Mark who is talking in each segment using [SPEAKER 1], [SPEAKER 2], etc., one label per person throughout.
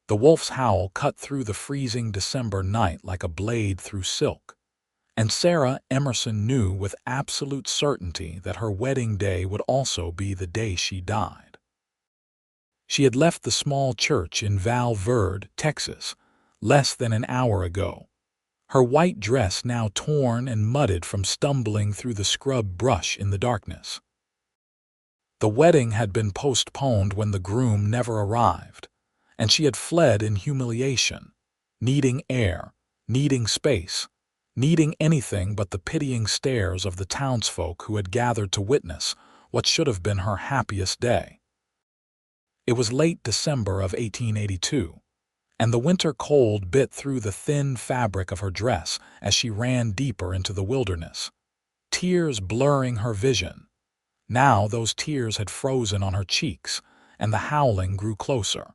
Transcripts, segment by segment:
[SPEAKER 1] The wolf's howl cut through the freezing December night like a blade through silk. And Sarah Emerson knew with absolute certainty that her wedding day would also be the day she died. She had left the small church in Val Verde, Texas, less than an hour ago, her white dress now torn and mudded from stumbling through the scrub brush in the darkness. The wedding had been postponed when the groom never arrived, and she had fled in humiliation, needing air, needing space, needing anything but the pitying stares of the townsfolk who had gathered to witness what should have been her happiest day. It was late December of 1882, and the winter cold bit through the thin fabric of her dress as she ran deeper into the wilderness, tears blurring her vision. Now those tears had frozen on her cheeks, and the howling grew closer.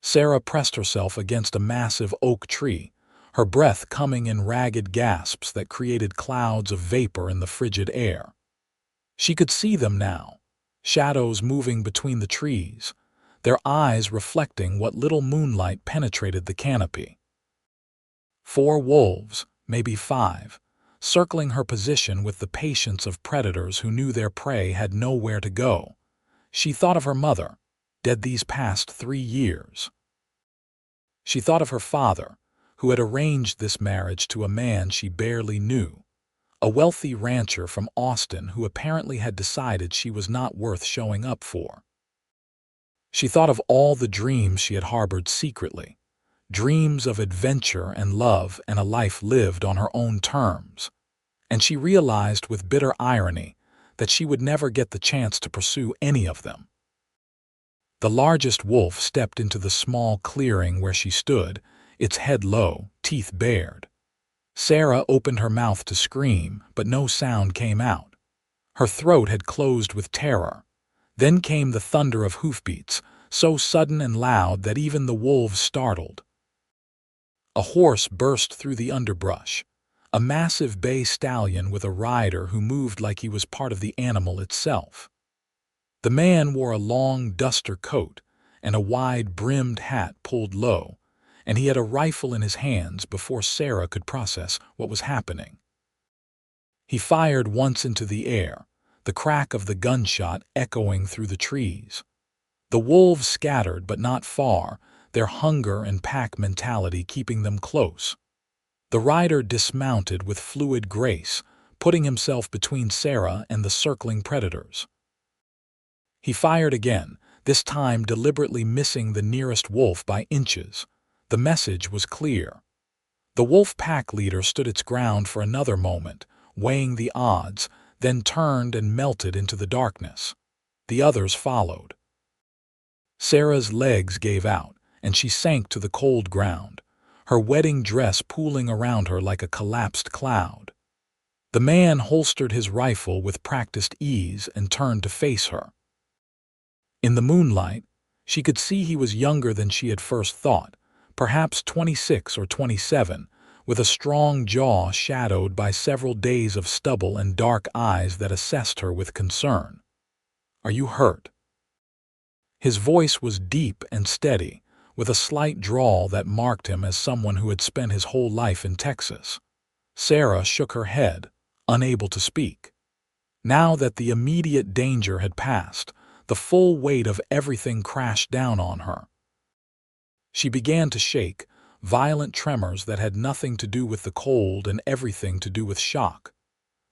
[SPEAKER 1] Sarah pressed herself against a massive oak tree, her breath coming in ragged gasps that created clouds of vapor in the frigid air. She could see them now, shadows moving between the trees, their eyes reflecting what little moonlight penetrated the canopy. 4 wolves, maybe 5, circling her position with the patience of predators who knew their prey had nowhere to go. She thought of her mother, dead these past 3 years. She thought of her father, who had arranged this marriage to a man she barely knew, a wealthy rancher from Austin who apparently had decided she was not worth showing up for. She thought of all the dreams she had harbored secretly, dreams of adventure and love and a life lived on her own terms, and she realized with bitter irony that she would never get the chance to pursue any of them. The largest wolf stepped into the small clearing where she stood, its head low, teeth bared. Sarah opened her mouth to scream, but no sound came out. Her throat had closed with terror. Then came the thunder of hoofbeats, so sudden and loud that even the wolves startled. A horse burst through the underbrush, a massive bay stallion with a rider who moved like he was part of the animal itself. The man wore a long duster coat and a wide-brimmed hat pulled low, and he had a rifle in his hands before Sarah could process what was happening. He fired once into the air, the crack of the gunshot echoing through the trees. The wolves scattered but not far, their hunger and pack mentality keeping them close. The rider dismounted with fluid grace, putting himself between Sarah and the circling predators. He fired again, this time deliberately missing the nearest wolf by inches. The message was clear. The wolf pack leader stood its ground for another moment, weighing the odds, then turned and melted into the darkness. The others followed. Sarah's legs gave out, and she sank to the cold ground, her wedding dress pooling around her like a collapsed cloud. The man holstered his rifle with practiced ease and turned to face her. In the moonlight, she could see he was younger than she had first thought, perhaps 26 or 27, with a strong jaw shadowed by several days of stubble and dark eyes that assessed her with concern. "Are you hurt?" His voice was deep and steady, with a slight drawl that marked him as someone who had spent his whole life in Texas. Sarah shook her head, unable to speak. Now that the immediate danger had passed, the full weight of everything crashed down on her. She began to shake, violent tremors that had nothing to do with the cold and everything to do with shock.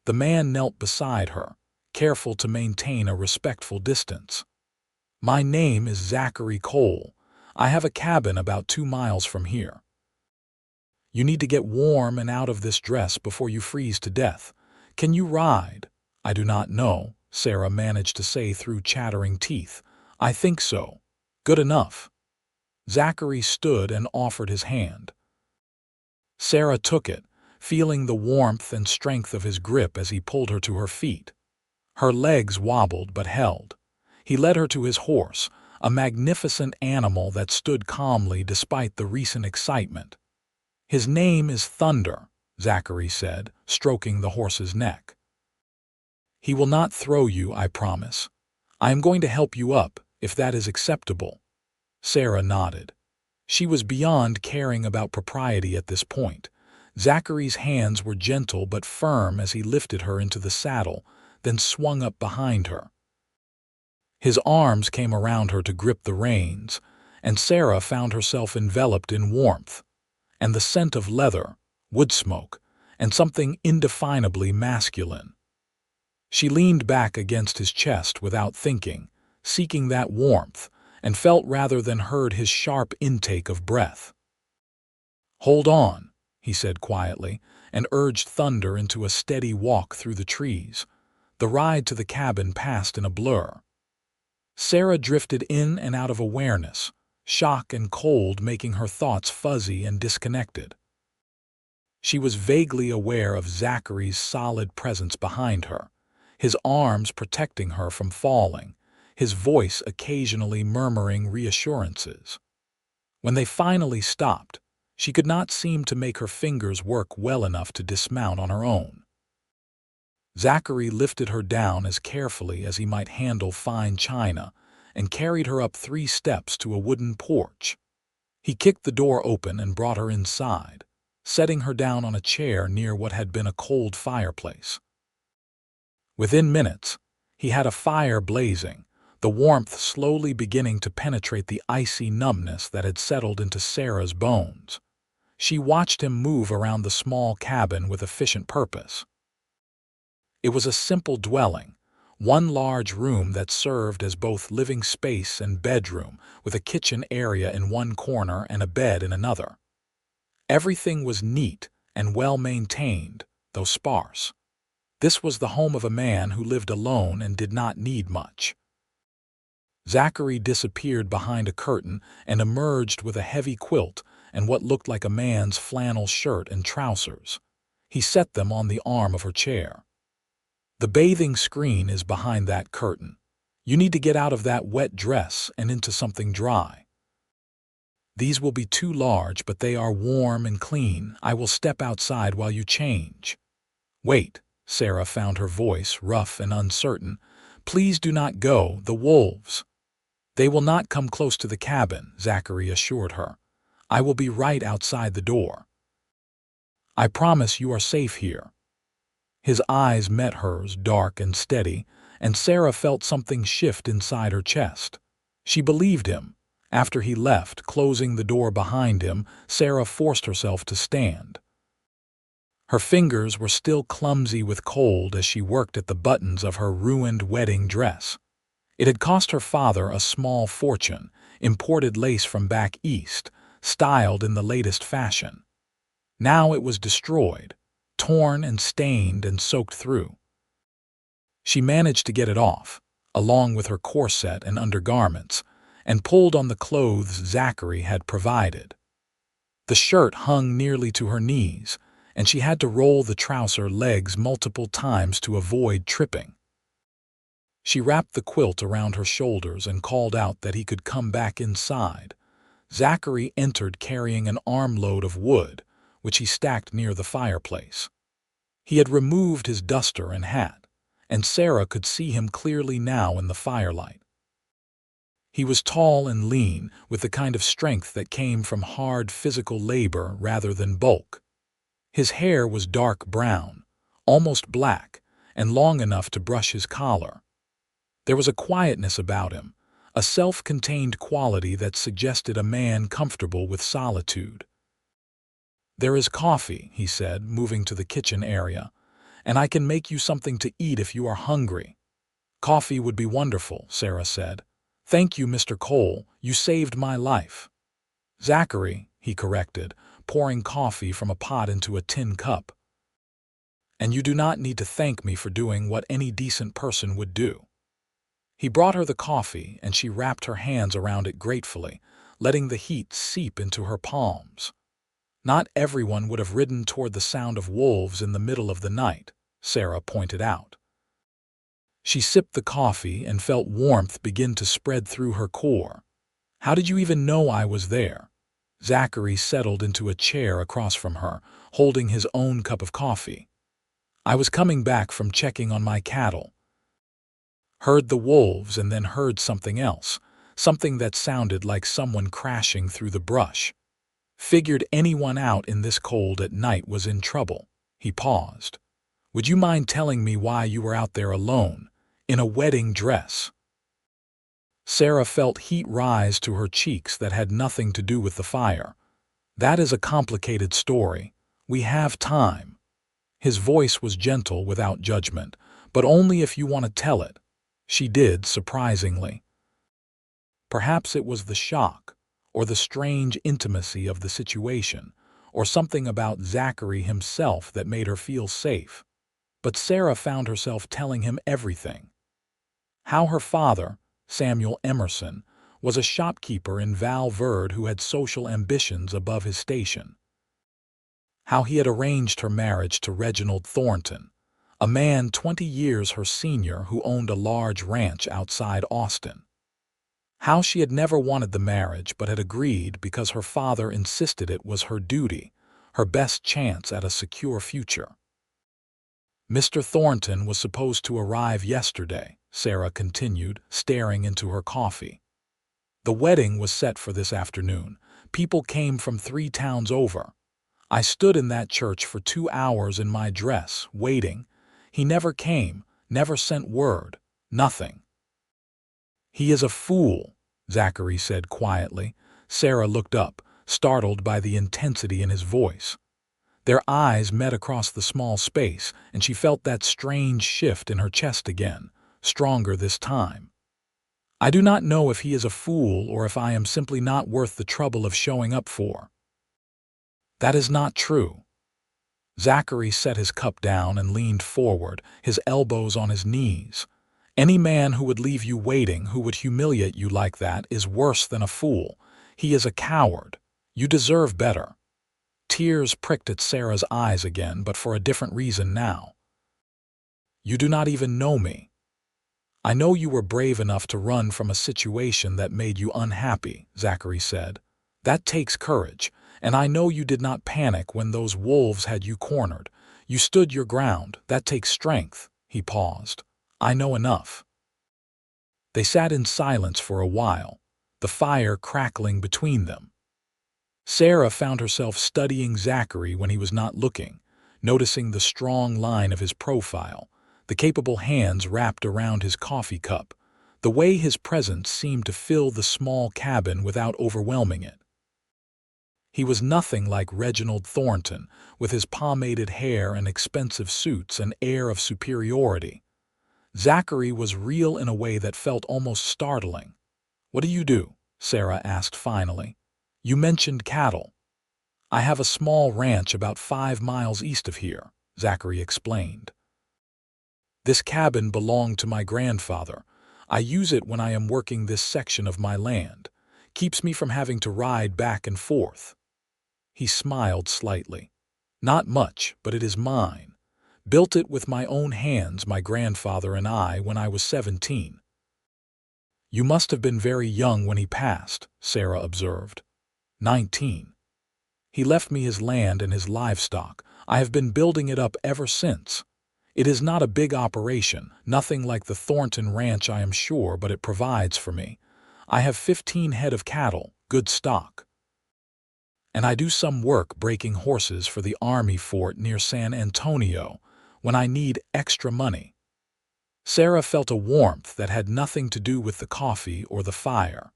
[SPEAKER 1] The man knelt beside her, careful to maintain a respectful distance. "My name is Zachary Cole. I have a cabin about 2 miles from here. You need to get warm and out of this dress before you freeze to death. Can you ride?" "I do not know," Sarah managed to say through chattering teeth. "I think so. Good enough." Zachary stood and offered his hand. Sarah took it, feeling the warmth and strength of his grip as he pulled her to her feet. Her legs wobbled but held. He led her to his horse, a magnificent animal that stood calmly despite the recent excitement. "His name is Thunder," Zachary said, stroking the horse's neck. "He will not throw you, I promise. I am going to help you up, if that is acceptable." Sarah nodded. She was beyond caring about propriety at this point. Zachary's hands were gentle but firm as he lifted her into the saddle, then swung up behind her. His arms came around her to grip the reins, and Sarah found herself enveloped in warmth, and the scent of leather, wood smoke, and something indefinably masculine. She leaned back against his chest without thinking, seeking that warmth, and felt rather than heard his sharp intake of breath. "Hold on," he said quietly, and urged Thunder into a steady walk through the trees. The ride to the cabin passed in a blur. Sarah drifted in and out of awareness, shock and cold making her thoughts fuzzy and disconnected. She was vaguely aware of Zachary's solid presence behind her, his arms protecting her from falling, his voice occasionally murmuring reassurances. When they finally stopped, she could not seem to make her fingers work well enough to dismount on her own. Zachary lifted her down as carefully as he might handle fine china and carried her up 3 steps to a wooden porch. He kicked the door open and brought her inside, setting her down on a chair near what had been a cold fireplace. Within minutes, he had a fire blazing, the warmth slowly beginning to penetrate the icy numbness that had settled into Sarah's bones. She watched him move around the small cabin with efficient purpose. It was a simple dwelling, one large room that served as both living space and bedroom, with a kitchen area in one corner and a bed in another. Everything was neat and well-maintained, though sparse. This was the home of a man who lived alone and did not need much. Zachary disappeared behind a curtain and emerged with a heavy quilt and what looked like a man's flannel shirt and trousers. He set them on the arm of her chair. "The bathing screen is behind that curtain. You need to get out of that wet dress and into something dry. These will be too large, but they are warm and clean. I will step outside while you change." "Wait," Sarah found her voice rough and uncertain. "Please do not go, the wolves." "They will not come close to the cabin," Zachary assured her. "I will be right outside the door. I promise you are safe here." His eyes met hers, dark and steady, and Sarah felt something shift inside her chest. She believed him. After he left, closing the door behind him, Sarah forced herself to stand. Her fingers were still clumsy with cold as she worked at the buttons of her ruined wedding dress. It had cost her father a small fortune, imported lace from back east, styled in the latest fashion. Now it was destroyed, torn and stained and soaked through. She managed to get it off, along with her corset and undergarments, and pulled on the clothes Zachary had provided. The shirt hung nearly to her knees, and she had to roll the trouser legs multiple times to avoid tripping. She wrapped the quilt around her shoulders and called out that he could come back inside. Zachary entered carrying an armload of wood, which he stacked near the fireplace. He had removed his duster and hat, and Sarah could see him clearly now in the firelight. He was tall and lean, with the kind of strength that came from hard physical labor rather than bulk. His hair was dark brown, almost black, and long enough to brush his collar. There was a quietness about him, a self-contained quality that suggested a man comfortable with solitude. "There is coffee," he said, moving to the kitchen area, "and I can make you something to eat if you are hungry." "Coffee would be wonderful," Sarah said. "Thank you, Mr. Cole, you saved my life." "Zachary," he corrected, pouring coffee from a pot into a tin cup. "And you do not need to thank me for doing what any decent person would do." He brought her the coffee, and she wrapped her hands around it gratefully, letting the heat seep into her palms. Not everyone would have ridden toward the sound of wolves in the middle of the night, Sarah pointed out. She sipped the coffee and felt warmth begin to spread through her core. "How did you even know I was there?" Zachary settled into a chair across from her, holding his own cup of coffee. "I was coming back from checking on my cattle." "Heard the wolves and then heard something else," something that sounded like someone crashing through the brush. Figured anyone out in this cold at night was in trouble. He paused. Would you mind telling me why you were out there alone, in a wedding dress? Sarah felt heat rise to her cheeks that had nothing to do with the fire. That is a complicated story. We have time. His voice was gentle without judgment, but only if you want to tell it. She did, surprisingly. Perhaps it was the shock, or the strange intimacy of the situation, or something about Zachary himself that made her feel safe. But Sarah found herself telling him everything. How her father, Samuel Emerson, was a shopkeeper in Val Verde who had social ambitions above his station. How he had arranged her marriage to Reginald Thornton, a man 20 years her senior who owned a large ranch outside Austin. How she had never wanted the marriage but had agreed because her father insisted it was her duty, her best chance at a secure future. Mr. Thornton was supposed to arrive yesterday, Sarah continued, staring into her coffee. The wedding was set for this afternoon. People came from 3 towns over. I stood in that church for 2 hours in my dress, waiting. He never came, never sent word, nothing. He is a fool, Zachary said quietly. Sarah looked up, startled by the intensity in his voice. Their eyes met across the small space, and she felt that strange shift in her chest again, stronger this time. I do not know if he is a fool or if I am simply not worth the trouble of showing up for. That is not true. Zachary set his cup down and leaned forward, his elbows on his knees. Any man who would leave you waiting, who would humiliate you like that, is worse than a fool. He is a coward. You deserve better. Tears pricked at Sarah's eyes again, but for a different reason now. You do not even know me. I know you were brave enough to run from a situation that made you unhappy, Zachary said. That takes courage, and I know you did not panic when those wolves had you cornered. You stood your ground. That takes strength. He paused. I know enough. They sat in silence for a while, the fire crackling between them. Sarah found herself studying Zachary when he was not looking, noticing the strong line of his profile, the capable hands wrapped around his coffee cup, the way his presence seemed to fill the small cabin without overwhelming it. He was nothing like Reginald Thornton, with his pomaded hair and expensive suits and air of superiority. Zachary was real in a way that felt almost startling. What do you do? Sarah asked finally. You mentioned cattle. I have a small ranch about 5 miles east of here, Zachary explained. This cabin belonged to my grandfather. I use it when I am working this section of my land. Keeps me from having to ride back and forth. He smiled slightly. Not much, but it is mine. Built it with my own hands, my grandfather and I, when I was 17. You must have been very young when he passed, Sarah observed. 19. He left me his land and his livestock. I have been building it up ever since. It is not a big operation, nothing like the Thornton Ranch I am sure, but it provides for me. I have 15 head of cattle, good stock. And I do some work breaking horses for the army fort near San Antonio when I need extra money. Sarah felt a warmth that had nothing to do with the coffee or the fire.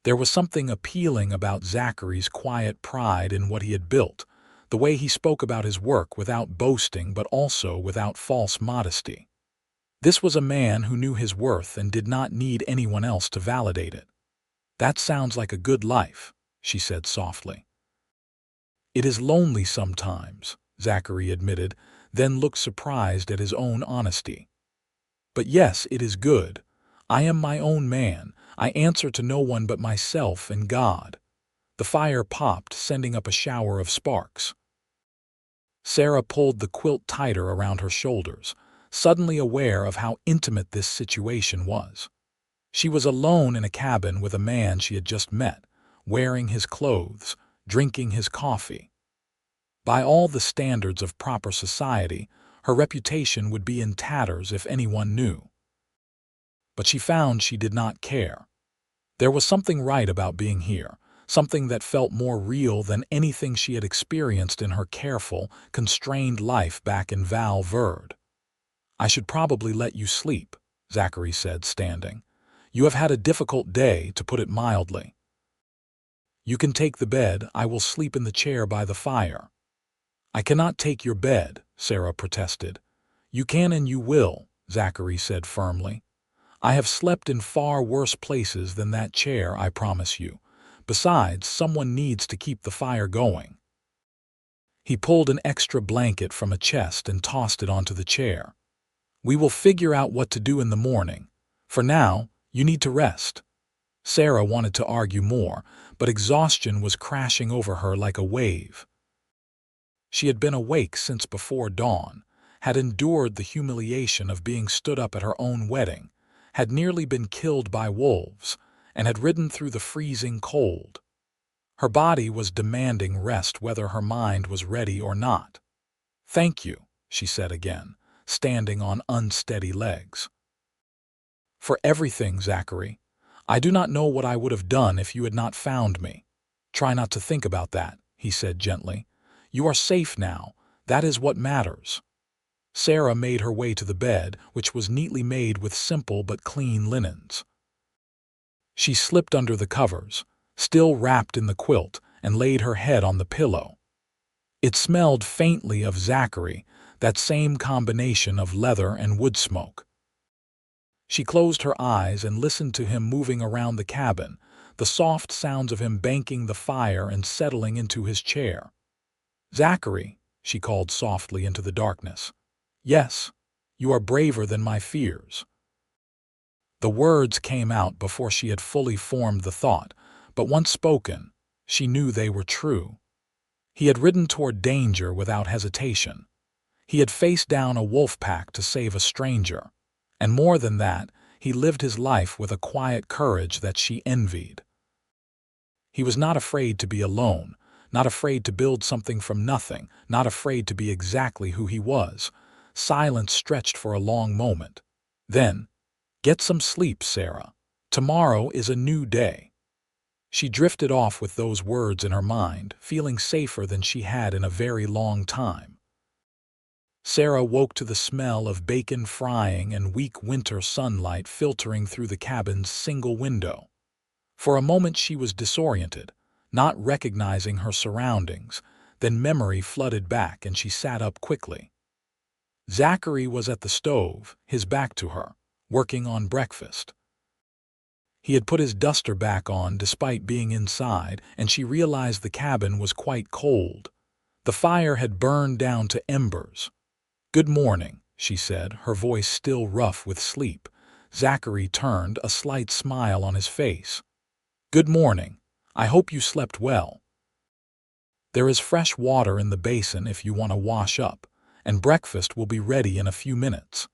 [SPEAKER 1] There was something appealing about Zachary's quiet pride in what he had built, the way he spoke about his work without boasting but also without false modesty. This was a man who knew his worth and did not need anyone else to validate it. That sounds like a good life, she said softly. It is lonely sometimes, Zachary admitted, then looked surprised at his own honesty. But yes, it is good. I am my own man. I answer to no one but myself and God. The fire popped, sending up a shower of sparks. Sarah pulled the quilt tighter around her shoulders, suddenly aware of how intimate this situation was. She was alone in a cabin with a man she had just met, wearing his clothes, drinking his coffee. By all the standards of proper society, her reputation would be in tatters if anyone knew. But she found she did not care. There was something right about being here, something that felt more real than anything she had experienced in her careful, constrained life back in Val Verde. "I should probably let you sleep," Zachary said, standing. "You have had a difficult day, to put it mildly." "You can take the bed. I will sleep in the chair by the fire." "I cannot take your bed," Sarah protested. "You can and you will," Zachary said firmly. "I have slept in far worse places than that chair, I promise you. Besides, someone needs to keep the fire going." He pulled an extra blanket from a chest and tossed it onto the chair. "We will figure out what to do in the morning. For now, you need to rest." Sarah wanted to argue more, but exhaustion was crashing over her like a wave. She had been awake since before dawn, had endured the humiliation of being stood up at her own wedding, had nearly been killed by wolves, and had ridden through the freezing cold. Her body was demanding rest whether her mind was ready or not. "Thank you," she said again, standing on unsteady legs. "For everything, Zachary. I do not know what I would have done if you had not found me." "Try not to think about that," he said gently. "You are safe now. That is what matters." Sarah made her way to the bed, which was neatly made with simple but clean linens. She slipped under the covers, still wrapped in the quilt, and laid her head on the pillow. It smelled faintly of Zachary, that same combination of leather and wood smoke. She closed her eyes and listened to him moving around the cabin, the soft sounds of him banking the fire and settling into his chair. "Zachary," she called softly into the darkness. "Yes, you are braver than my fears." The words came out before she had fully formed the thought, but once spoken, she knew they were true. He had ridden toward danger without hesitation. He had faced down a wolf pack to save a stranger. And more than that, he lived his life with a quiet courage that she envied. He was not afraid to be alone, not afraid to build something from nothing, not afraid to be exactly who he was. Silence stretched for a long moment. Then, "Get some sleep, Sarah. Tomorrow is a new day." She drifted off with those words in her mind, feeling safer than she had in a very long time. Sarah woke to the smell of bacon frying and weak winter sunlight filtering through the cabin's single window. For a moment she was disoriented, not recognizing her surroundings. Then memory flooded back and she sat up quickly. Zachary was at the stove, his back to her, working on breakfast. He had put his duster back on despite being inside, and she realized the cabin was quite cold. The fire had burned down to embers. "Good morning," she said, her voice still rough with sleep. Zachary turned, a slight smile on his face. "Good morning. I hope you slept well. There is fresh water in the basin if you want to wash up, and breakfast will be ready in a few minutes."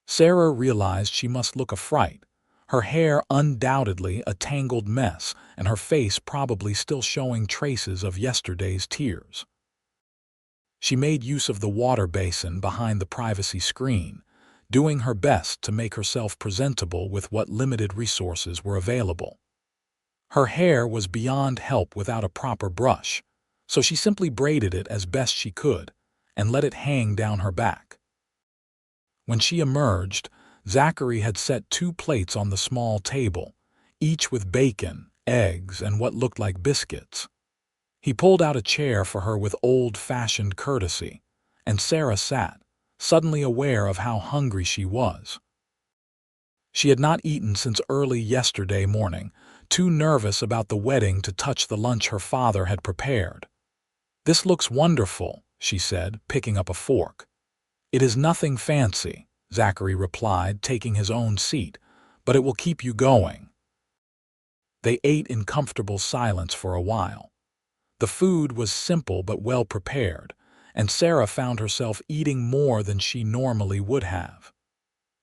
[SPEAKER 1] Sarah realized she must look a fright, her hair undoubtedly a tangled mess, and her face probably still showing traces of yesterday's tears. She made use of the water basin behind the privacy screen, doing her best to make herself presentable with what limited resources were available. Her hair was beyond help without a proper brush, so she simply braided it as best she could and let it hang down her back. When she emerged, Zachary had set 2 plates on the small table, each with bacon, eggs, and what looked like biscuits. He pulled out a chair for her with old-fashioned courtesy, and Sarah sat, suddenly aware of how hungry she was. She had not eaten since early yesterday morning, too nervous about the wedding to touch the lunch her father had prepared. "This looks wonderful," she said, picking up a fork. "It is nothing fancy," Zachary replied, taking his own seat, "but it will keep you going." They ate in comfortable silence for a while. The food was simple but well prepared, and Sarah found herself eating more than she normally would have.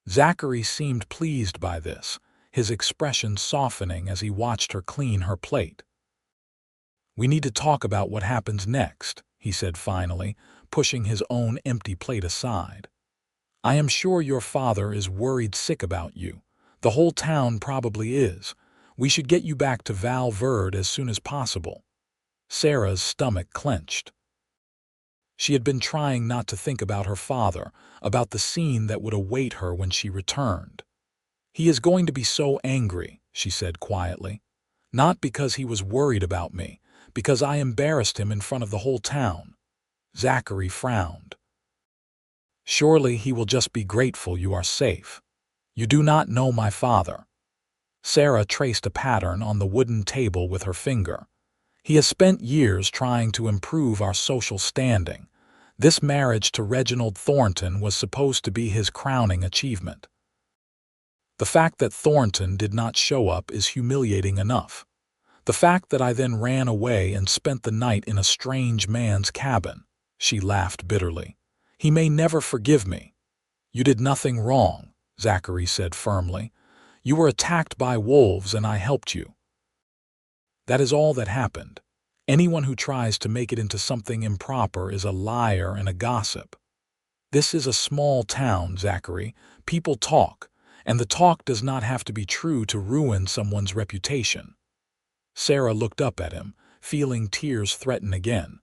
[SPEAKER 1] Zachary seemed pleased by this, his expression softening as he watched her clean her plate. "We need to talk about what happens next," he said finally, pushing his own empty plate aside. "I am sure your father is worried sick about you. The whole town probably is. We should get you back to Val Verde as soon as possible. Sarah's stomach clenched. She had been trying not to think about her father, about the scene that would await her when she returned. He is going to be so angry, she said quietly. Not because he was worried about me, because I embarrassed him in front of the whole town. Zachary frowned. Surely he will just be grateful you are safe. You do not know my father. Sarah traced a pattern on the wooden table with her finger. He has spent years trying to improve our social standing. This marriage to Reginald Thornton was supposed to be his crowning achievement. The fact that Thornton did not show up is humiliating enough. The fact that I then ran away and spent the night in a strange man's cabin. She laughed bitterly. He may never forgive me. You did nothing wrong, Zachary said firmly. You were attacked by wolves and I helped you. That is all that happened. Anyone who tries to make it into something improper is a liar and a gossip. This is a small town, Zachary. People talk, and the talk does not have to be true to ruin someone's reputation. Sarah looked up at him, feeling tears threaten again.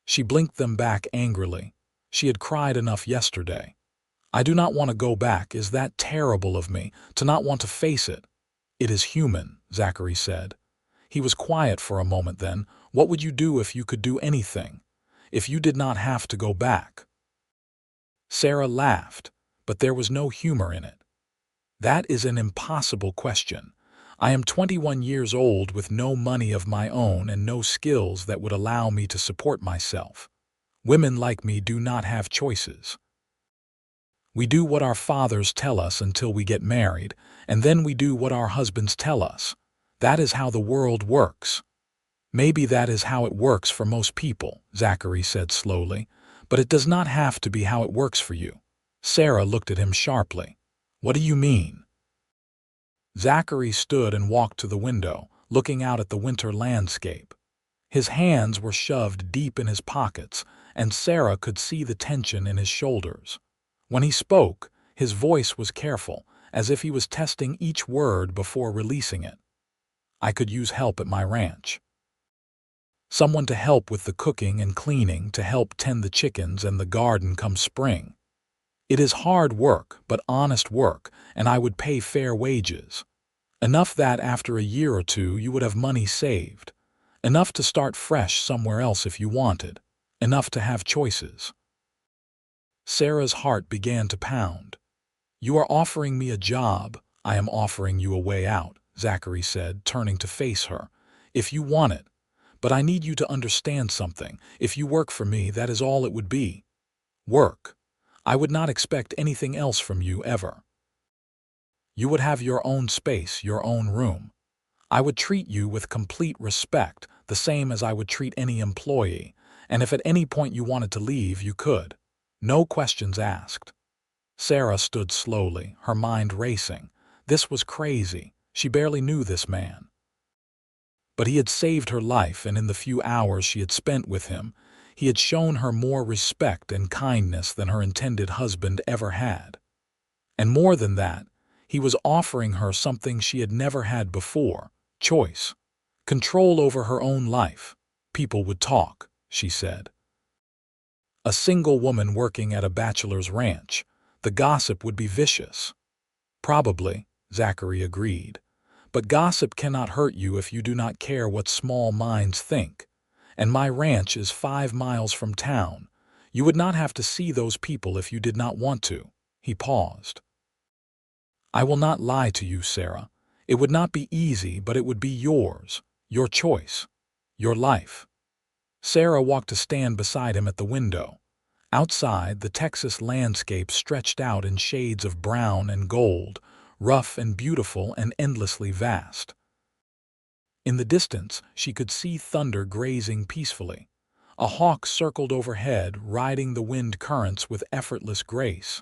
[SPEAKER 1] She blinked them back angrily. She had cried enough yesterday. I do not want to go back. Is that terrible of me, to not want to face it? It is human, Zachary said. He was quiet for a moment then. What would you do if you could do anything? If you did not have to go back? Sarah laughed, but there was no humor in it. That is an impossible question. I am 21 years old with no money of my own and no skills that would allow me to support myself. Women like me do not have choices. We do what our fathers tell us until we get married, and then we do what our husbands tell us. That is how the world works. Maybe that is how it works for most people, Zachary said slowly, but it does not have to be how it works for you. Sarah looked at him sharply. What do you mean? Zachary stood and walked to the window, looking out at the winter landscape. His hands were shoved deep in his pockets, and Sarah could see the tension in his shoulders. When he spoke, his voice was careful, as if he was testing each word before releasing it. I could use help at my ranch. Someone to help with the cooking and cleaning, to help tend the chickens and the garden come spring. It is hard work, but honest work, and I would pay fair wages. Enough that after a year or two you would have money saved. Enough to start fresh somewhere else if you wanted. Enough to have choices. Sarah's heart began to pound. You are offering me a job. I am offering you a way out, Zachary said, turning to face her. If you want it. But I need you to understand something. If you work for me, that is all it would be. Work. I would not expect anything else from you ever. You would have your own space, your own room. I would treat you with complete respect, the same as I would treat any employee, and if at any point you wanted to leave, you could. No questions asked. Sarah stood slowly, her mind racing. This was crazy. She barely knew this man. But he had saved her life, and in the few hours she had spent with him, he had shown her more respect and kindness than her intended husband ever had. And more than that, he was offering her something she had never had before, choice, control over her own life. People would talk, she said. A single woman working at a bachelor's ranch, the gossip would be vicious. Probably, Zachary agreed. But gossip cannot hurt you if you do not care what small minds think. And my ranch is 5 miles from town. You would not have to see those people if you did not want to. He paused. I will not lie to you, Sarah. It would not be easy, but it would be yours, your choice, your life. Sarah walked to stand beside him at the window. Outside, the Texas landscape stretched out in shades of brown and gold, rough and beautiful and endlessly vast. In the distance, she could see thunder grazing peacefully. A hawk circled overhead, riding the wind currents with effortless grace.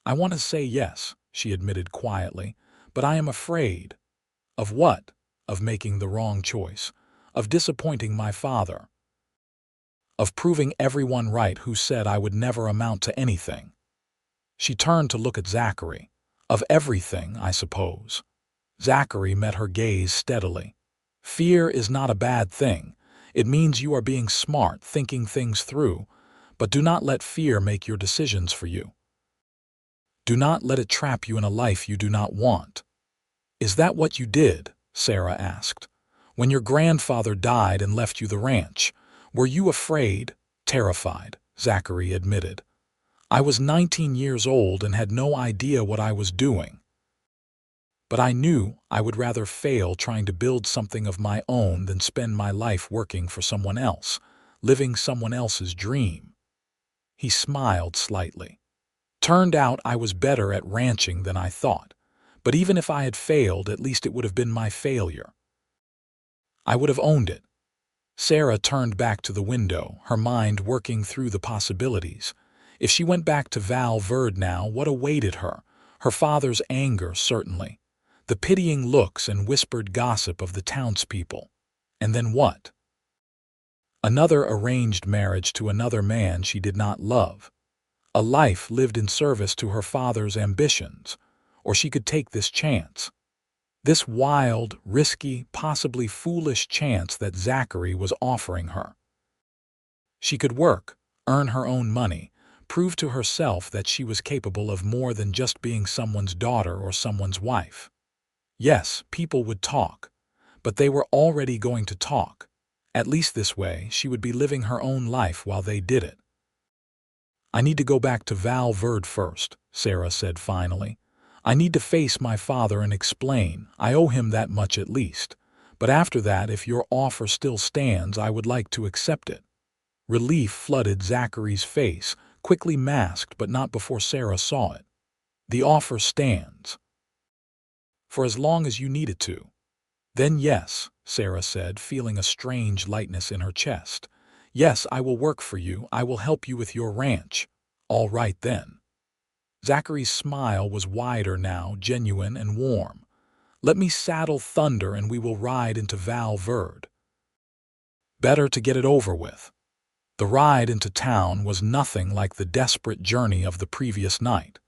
[SPEAKER 1] I want to say yes, she admitted quietly, but I am afraid. Of what? Of making the wrong choice. Of disappointing my father. Of proving everyone right who said I would never amount to anything. She turned to look at Zachary. Of everything, I suppose. Zachary met her gaze steadily. Fear is not a bad thing. It means you are being smart, thinking things through, but do not let fear make your decisions for you. Do not let it trap you in a life you do not want. Is that what you did? Sarah asked. When your grandfather died and left you the ranch, were you afraid? Terrified, Zachary admitted. I was 19 years old and had no idea what I was doing. But I knew I would rather fail trying to build something of my own than spend my life working for someone else, living someone else's dream. He smiled slightly. Turned out I was better at ranching than I thought, but even if I had failed, at least it would have been my failure. I would have owned it. Sarah turned back to the window, her mind working through the possibilities. If she went back to Val Verde now, what awaited her? Her father's anger, certainly. The pitying looks and whispered gossip of the townspeople. And then what? Another arranged marriage to another man she did not love. A life lived in service to her father's ambitions. Or she could take this chance. This wild, risky, possibly foolish chance that Zachary was offering her. She could work, earn her own money, prove to herself that she was capable of more than just being someone's daughter or someone's wife. Yes, people would talk, but they were already going to talk. At least this way, she would be living her own life while they did it. I need to go back to Val Verde first, Sarah said finally. I need to face my father and explain. I owe him that much at least. But after that, if your offer still stands, I would like to accept it. Relief flooded Zachary's face, quickly masked but not before Sarah saw it. The offer stands. For as long as you need it to. Then yes, Sarah said, feeling a strange lightness in her chest. Yes, I will work for you. I will help you with your ranch. All right then. Zachary's smile was wider now, genuine and warm. Let me saddle Thunder and we will ride into Val Verde. Better to get it over with. The ride into town was nothing like the desperate journey of the previous night.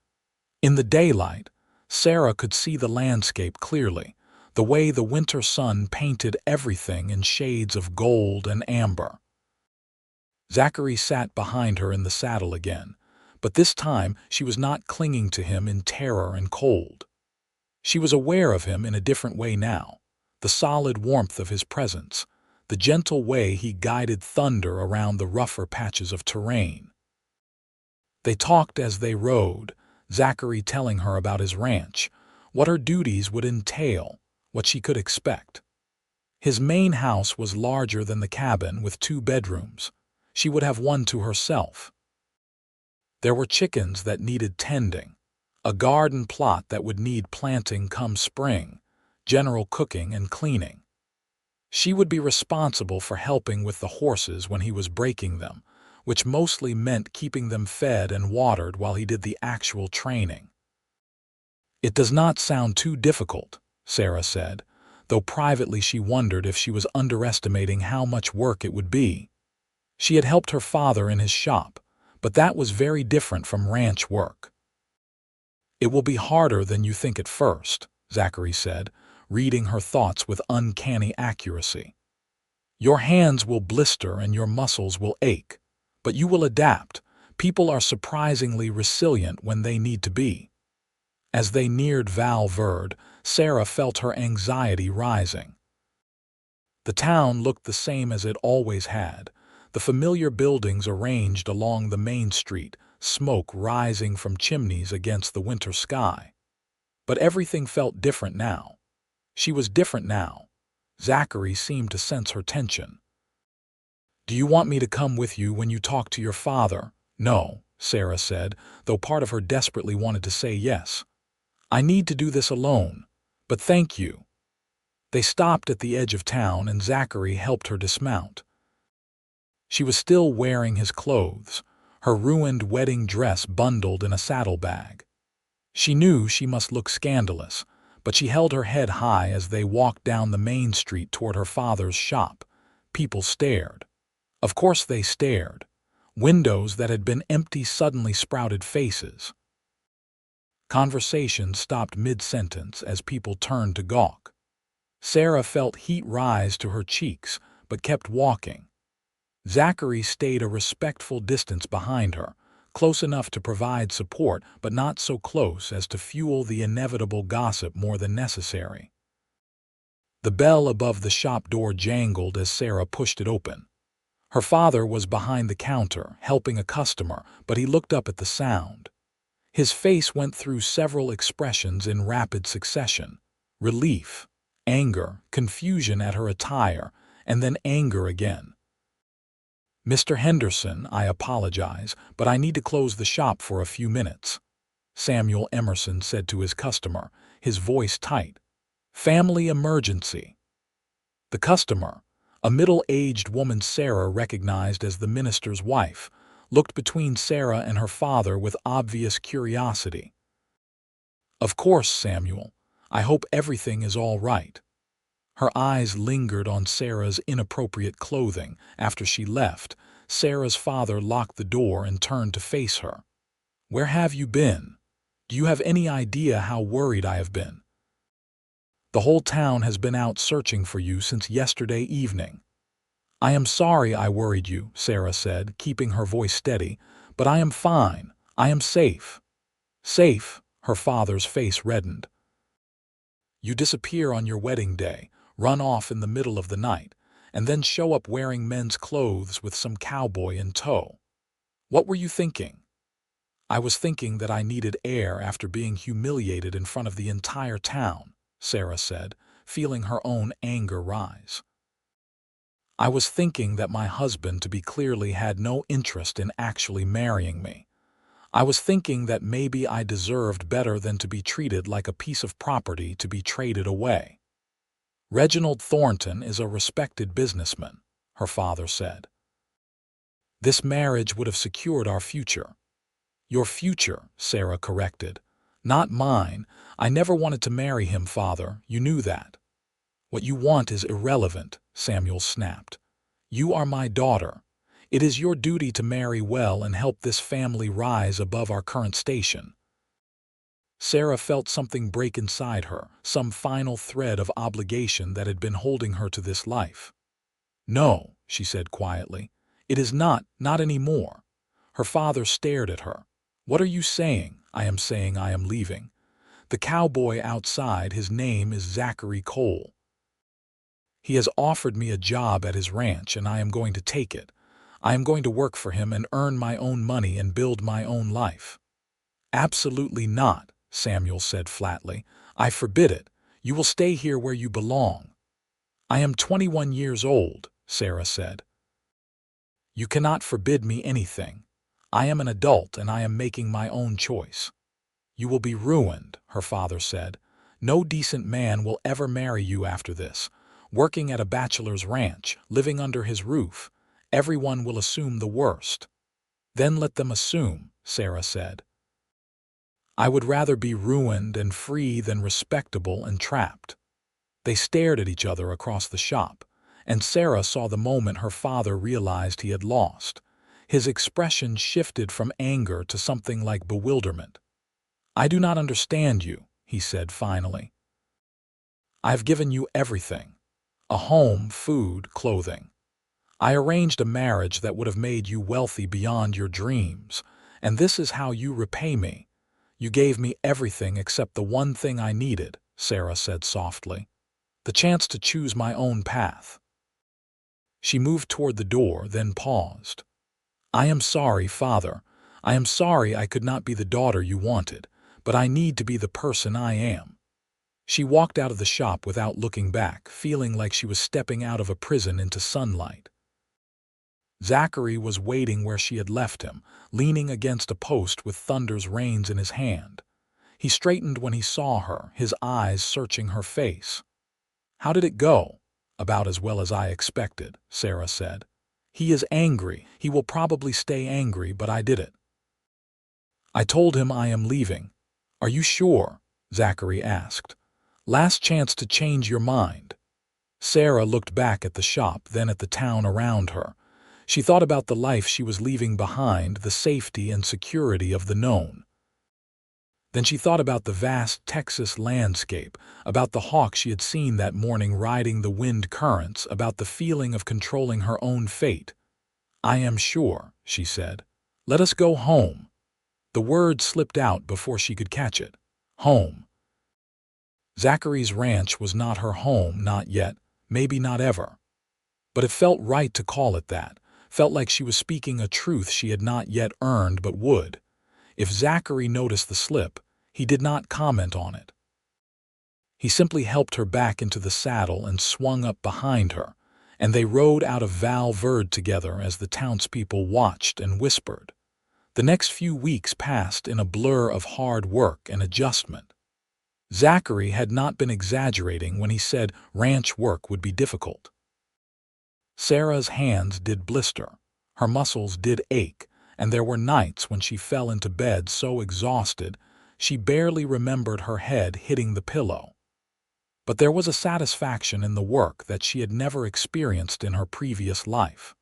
[SPEAKER 1] In the daylight, Sarah could see the landscape clearly, the way the winter sun painted everything in shades of gold and amber. Zachary sat behind her in the saddle again, but this time she was not clinging to him in terror and cold. She was aware of him in a different way now, the solid warmth of his presence, the gentle way he guided Thunder around the rougher patches of terrain. They talked as they rode, Zachary telling her about his ranch, what her duties would entail, what she could expect. His main house was larger than the cabin with 2 bedrooms. She would have one to herself. There were chickens that needed tending, a garden plot that would need planting come spring, general cooking and cleaning. She would be responsible for helping with the horses when he was breaking them, which mostly meant keeping them fed and watered while he did the actual training. It does not sound too difficult, Sarah said, though privately she wondered if she was underestimating how much work it would be. She had helped her father in his shop, but that was very different from ranch work. It will be harder than you think at first, Zachary said, reading her thoughts with uncanny accuracy. Your hands will blister and your muscles will ache, but you will adapt. People are surprisingly resilient when they need to be. As they neared Val Verde, Sarah felt her anxiety rising. The town looked the same as it always had, the familiar buildings arranged along the main street, smoke rising from chimneys against the winter sky. But everything felt different now. She was different now. Zachary seemed to sense her tension. Do you want me to come with you when you talk to your father? No, Sarah said, though part of her desperately wanted to say yes. I need to do this alone, but thank you. They stopped at the edge of town and Zachary helped her dismount. She was still wearing his clothes, her ruined wedding dress bundled in a saddlebag. She knew she must look scandalous, but she held her head high as they walked down the main street toward her father's shop. People stared. Of course they stared. Windows that had been empty suddenly sprouted faces. Conversation stopped mid-sentence as people turned to gawk. Sarah felt heat rise to her cheeks, but kept walking. Zachary stayed a respectful distance behind her, close enough to provide support, but not so close as to fuel the inevitable gossip more than necessary. The bell above the shop door jangled as Sarah pushed it open. Her father was behind the counter, helping a customer, but he looked up at the sound. His face went through several expressions in rapid succession: relief, anger, confusion at her attire, and then anger again. "Mr. Henderson, I apologize, but I need to close the shop for a few minutes," Samuel Emerson said to his customer, his voice tight. "Family emergency." The customer, a middle-aged woman Sarah recognized as the minister's wife, looked between Sarah and her father with obvious curiosity. "Of course, Samuel. I hope everything is all right." Her eyes lingered on Sarah's inappropriate clothing. After she left, Sarah's father locked the door and turned to face her. "Where have you been? Do you have any idea how worried I have been? The whole town has been out searching for you since yesterday evening." "I am sorry I worried you," Sarah said, keeping her voice steady, "but I am fine. I am safe." "Safe?" Her father's face reddened. "You disappear on your wedding day, run off in the middle of the night, and then show up wearing men's clothes with some cowboy in tow. What were you thinking?" "I was thinking that I needed air after being humiliated in front of the entire town," Sarah said, feeling her own anger rise. "I was thinking that my husband to be clearly had no interest in actually marrying me. I was thinking that maybe I deserved better than to be treated like a piece of property to be traded away." "Reginald Thornton is a respected businessman," her father said. "This marriage would have secured our future." "Your future," Sarah corrected. "Not mine. I never wanted to marry him, father. You knew that." "What you want is irrelevant," Samuel snapped. "You are my daughter. It is your duty to marry well and help this family rise above our current station." Sarah felt something break inside her, some final thread of obligation that had been holding her to this life. "No," she said quietly. "It is not anymore." Her father stared at her. "What are you saying?" "I am saying I am leaving. The cowboy outside, his name is Zachary Cole. He has offered me a job at his ranch and I am going to take it. I am going to work for him and earn my own money and build my own life." "Absolutely not," Samuel said flatly. "I forbid it. You will stay here where you belong." "I am 21 years old," Sarah said. "You cannot forbid me anything. I am an adult and I am making my own choice." "You will be ruined," her father said. "No decent man will ever marry you after this. Working at a bachelor's ranch, living under his roof, everyone will assume the worst." "Then let them assume," Sarah said. "I would rather be ruined and free than respectable and trapped." They stared at each other across the shop, and Sarah saw the moment her father realized he had lost. His expression shifted from anger to something like bewilderment. "I do not understand you," he said finally. "I have given you everything. A home, food, clothing. I arranged a marriage that would have made you wealthy beyond your dreams, and this is how you repay me. You gave me everything except the one thing I needed," Sarah said softly. "The chance to choose my own path." She moved toward the door, then paused. "I am sorry, Father. I am sorry I could not be the daughter you wanted, but I need to be the person I am." She walked out of the shop without looking back, feeling like she was stepping out of a prison into sunlight. Zachary was waiting where she had left him, leaning against a post with Thunder's reins in his hand. He straightened when he saw her, his eyes searching her face. "How did it go?" "About as well as I expected," Sarah said. "He is angry. He will probably stay angry, but I did it. I told him I am leaving." "Are you sure?" Zachary asked. "Last chance to change your mind." Sarah looked back at the shop, then at the town around her. She thought about the life she was leaving behind, the safety and security of the known. Then she thought about the vast Texas landscape, about the hawk she had seen that morning riding the wind currents, about the feeling of controlling her own fate. "I am sure," she said. "Let us go home." The word slipped out before she could catch it. Home. Zachary's ranch was not her home, not yet, maybe not ever. But it felt right to call it that, felt like she was speaking a truth she had not yet earned but would. If Zachary noticed the slip, he did not comment on it. He simply helped her back into the saddle and swung up behind her, and they rode out of Val Verde together as the townspeople watched and whispered. The next few weeks passed in a blur of hard work and adjustment. Zachary had not been exaggerating when he said ranch work would be difficult. Sarah's hands did blister, her muscles did ache, and there were nights when she fell into bed so exhausted she barely remembered her head hitting the pillow. But there was a satisfaction in the work that she had never experienced in her previous life.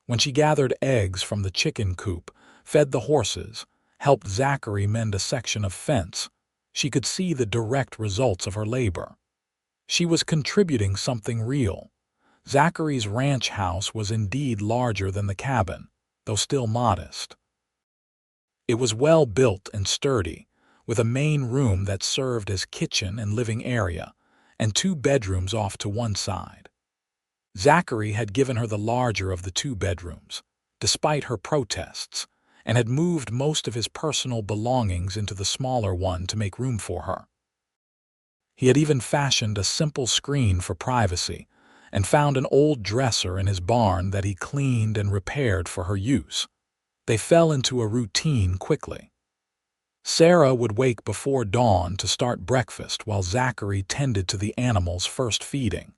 [SPEAKER 1] When she gathered eggs from the chicken coop, fed the horses, helped Zachary mend a section of fence, she could see the direct results of her labor. She was contributing something real. Zachary's ranch house was indeed larger than the cabin, though still modest. It was well built and sturdy, with a main room that served as kitchen and living area, and 2 bedrooms off to one side. Zachary had given her the larger of the 2 bedrooms, despite her protests, and had moved most of his personal belongings into the smaller one to make room for her. He had even fashioned a simple screen for privacy, and found an old dresser in his barn that he cleaned and repaired for her use. They fell into a routine quickly. Sarah would wake before dawn to start breakfast while Zachary tended to the animals' first feeding.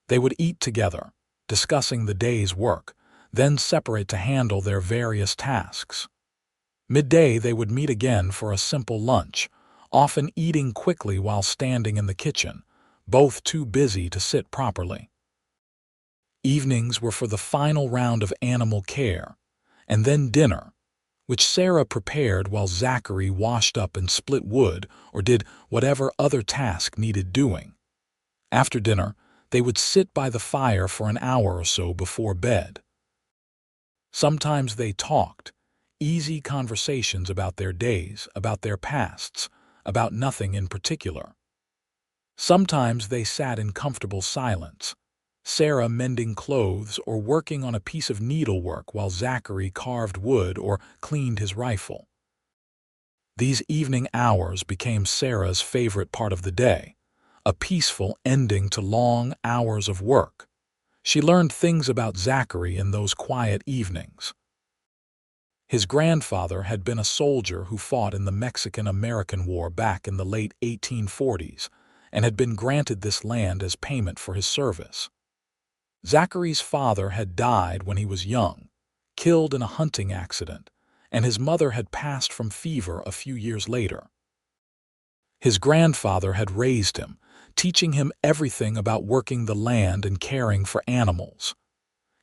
[SPEAKER 1] They would eat together, discussing the day's work, then separate to handle their various tasks. Midday they would meet again for a simple lunch, often eating quickly while standing in the kitchen, both too busy to sit properly. Evenings were for the final round of animal care, and then dinner, which Sarah prepared while Zachary washed up and split wood or did whatever other task needed doing. After dinner, they would sit by the fire for an hour or so before bed. Sometimes they talked, easy conversations about their days, about their pasts, about nothing in particular. Sometimes they sat in comfortable silence, Sarah mending clothes or working on a piece of needlework while Zachary carved wood or cleaned his rifle. These evening hours became Sarah's favorite part of the day, a peaceful ending to long hours of work. She learned things about Zachary in those quiet evenings. His grandfather had been a soldier who fought in the Mexican-American War back in the late 1840s and had been granted this land as payment for his service. Zachary's father had died when he was young, killed in a hunting accident, and his mother had passed from fever a few years later. His grandfather had raised him, teaching him everything about working the land and caring for animals.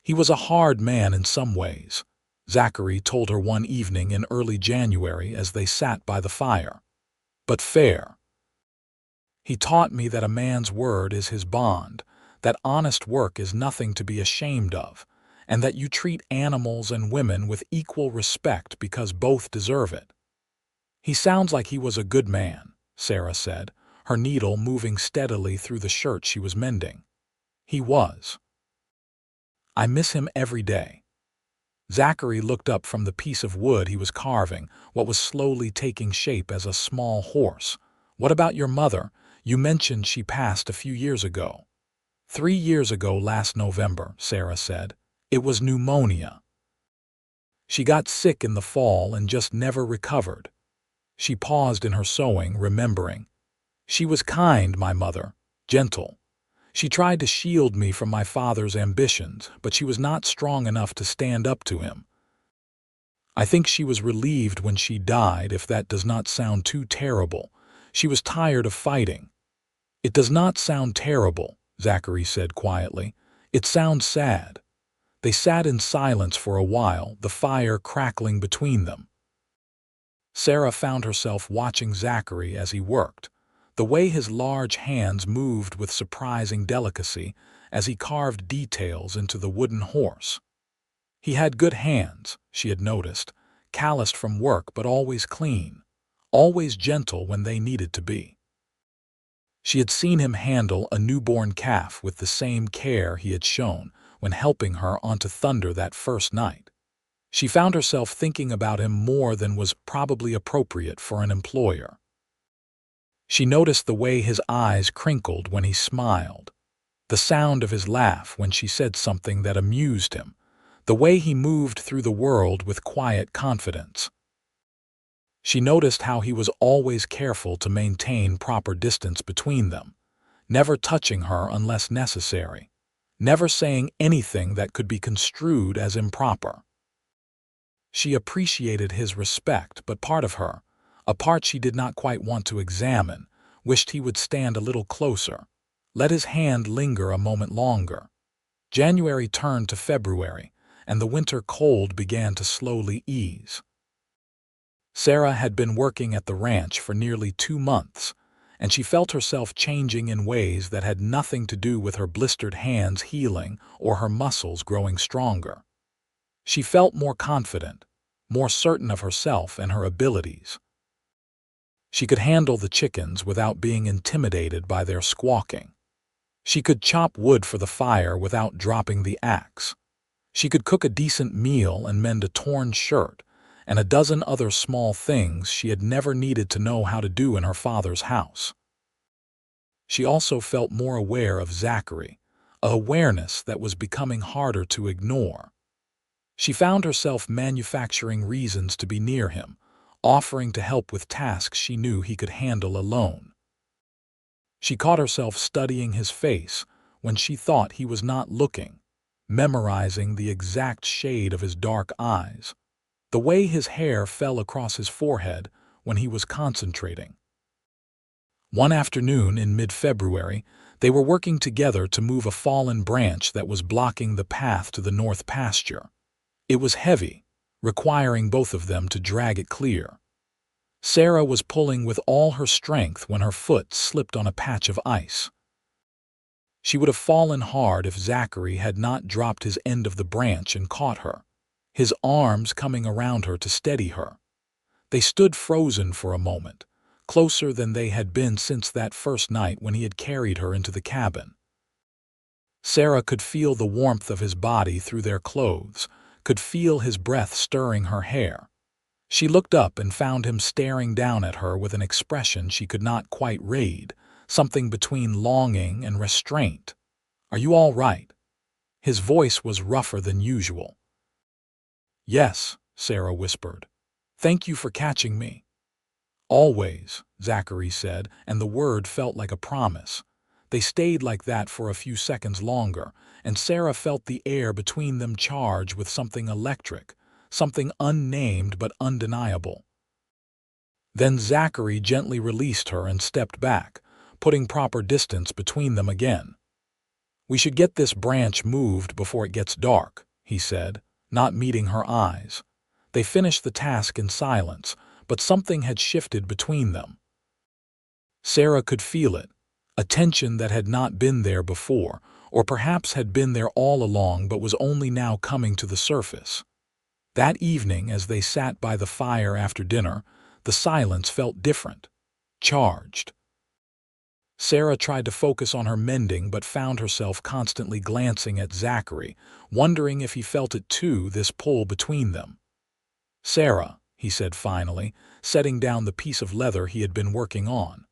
[SPEAKER 1] He was a hard man in some ways, Zachary told her one evening in early January as they sat by the fire, but fair. He taught me that a man's word is his bond, that honest work is nothing to be ashamed of, and that you treat animals and women with equal respect because both deserve it. He sounds like he was a good man, Sarah said, her needle moving steadily through the shirt she was mending. He was. I miss him every day. Zachary looked up from the piece of wood he was carving, what was slowly taking shape as a small horse. What about your mother? You mentioned she passed a few years ago. 3 years ago last November, Sarah said. It was pneumonia. She got sick in the fall and just never recovered. She paused in her sewing, remembering. She was kind, my mother, gentle. She tried to shield me from my father's ambitions, but she was not strong enough to stand up to him. I think she was relieved when she died, if that does not sound too terrible. She was tired of fighting. It does not sound terrible, Zachary said quietly. It sounds sad. They sat in silence for a while, the fire crackling between them. Sarah found herself watching Zachary as he worked, the way his large hands moved with surprising delicacy as he carved details into the wooden horse. He had good hands, she had noticed, calloused from work but always clean, always gentle when they needed to be. She had seen him handle a newborn calf with the same care he had shown when helping her onto Thunder that first night. She found herself thinking about him more than was probably appropriate for an employer. She noticed the way his eyes crinkled when he smiled, the sound of his laugh when she said something that amused him, the way he moved through the world with quiet confidence. She noticed how he was always careful to maintain proper distance between them, never touching her unless necessary, never saying anything that could be construed as improper. She appreciated his respect, but part of her, a part she did not quite want to examine, wished he would stand a little closer, let his hand linger a moment longer. January turned to February, and the winter cold began to slowly ease. Sarah had been working at the ranch for nearly 2 months, and she felt herself changing in ways that had nothing to do with her blistered hands healing or her muscles growing stronger. She felt more confident, more certain of herself and her abilities. She could handle the chickens without being intimidated by their squawking. She could chop wood for the fire without dropping the axe. She could cook a decent meal and mend a torn shirt, and a dozen other small things she had never needed to know how to do in her father's house. She also felt more aware of Zachary, a awareness that was becoming harder to ignore. She found herself manufacturing reasons to be near him, offering to help with tasks she knew he could handle alone. She caught herself studying his face when she thought he was not looking, memorizing the exact shade of his dark eyes, the way his hair fell across his forehead when he was concentrating. One afternoon in mid-February, they were working together to move a fallen branch that was blocking the path to the north pasture. It was heavy, requiring both of them to drag it clear. Sarah was pulling with all her strength when her foot slipped on a patch of ice. She would have fallen hard if Zachary had not dropped his end of the branch and caught her, his arms coming around her to steady her. They stood frozen for a moment, closer than they had been since that first night when he had carried her into the cabin. Sarah could feel the warmth of his body through their clothes, could feel his breath stirring her hair. She looked up and found him staring down at her with an expression she could not quite read, something between longing and restraint. "Are you all right?" His voice was rougher than usual. "Yes," Sarah whispered. "Thank you for catching me." "Always," Zachary said, and the word felt like a promise. They stayed like that for a few seconds longer, and Sarah felt the air between them charge with something electric, something unnamed but undeniable. Then Zachary gently released her and stepped back, putting proper distance between them again. "We should get this branch moved before it gets dark," he said, not meeting her eyes. They finished the task in silence, but something had shifted between them. Sarah could feel it, a tension that had not been there before, or perhaps had been there all along but was only now coming to the surface. That evening, as they sat by the fire after dinner, the silence felt different, charged. Sarah tried to focus on her mending but found herself constantly glancing at Zachary, wondering if he felt it too, this pull between them. "Sarah," he said finally, setting down the piece of leather he had been working on,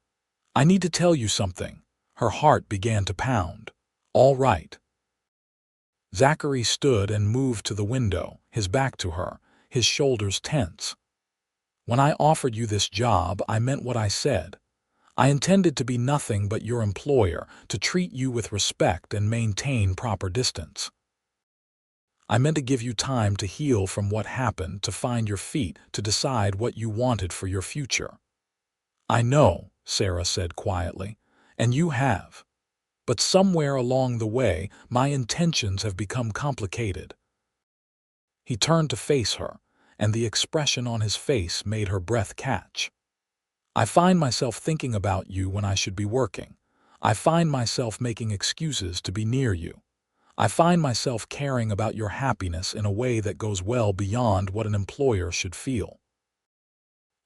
[SPEAKER 1] "I need to tell you something." Her heart began to pound. "All right." Zachary stood and moved to the window, his back to her, his shoulders tense. "When I offered you this job, I meant what I said. I intended to be nothing but your employer, to treat you with respect and maintain proper distance. I meant to give you time to heal from what happened, to find your feet, to decide what you wanted for your future." "I know," Sarah said quietly, "and you have. But somewhere along the way, my intentions have become complicated." He turned to face her, and the expression on his face made her breath catch. "I find myself thinking about you when I should be working. I find myself making excuses to be near you. I find myself caring about your happiness in a way that goes well beyond what an employer should feel."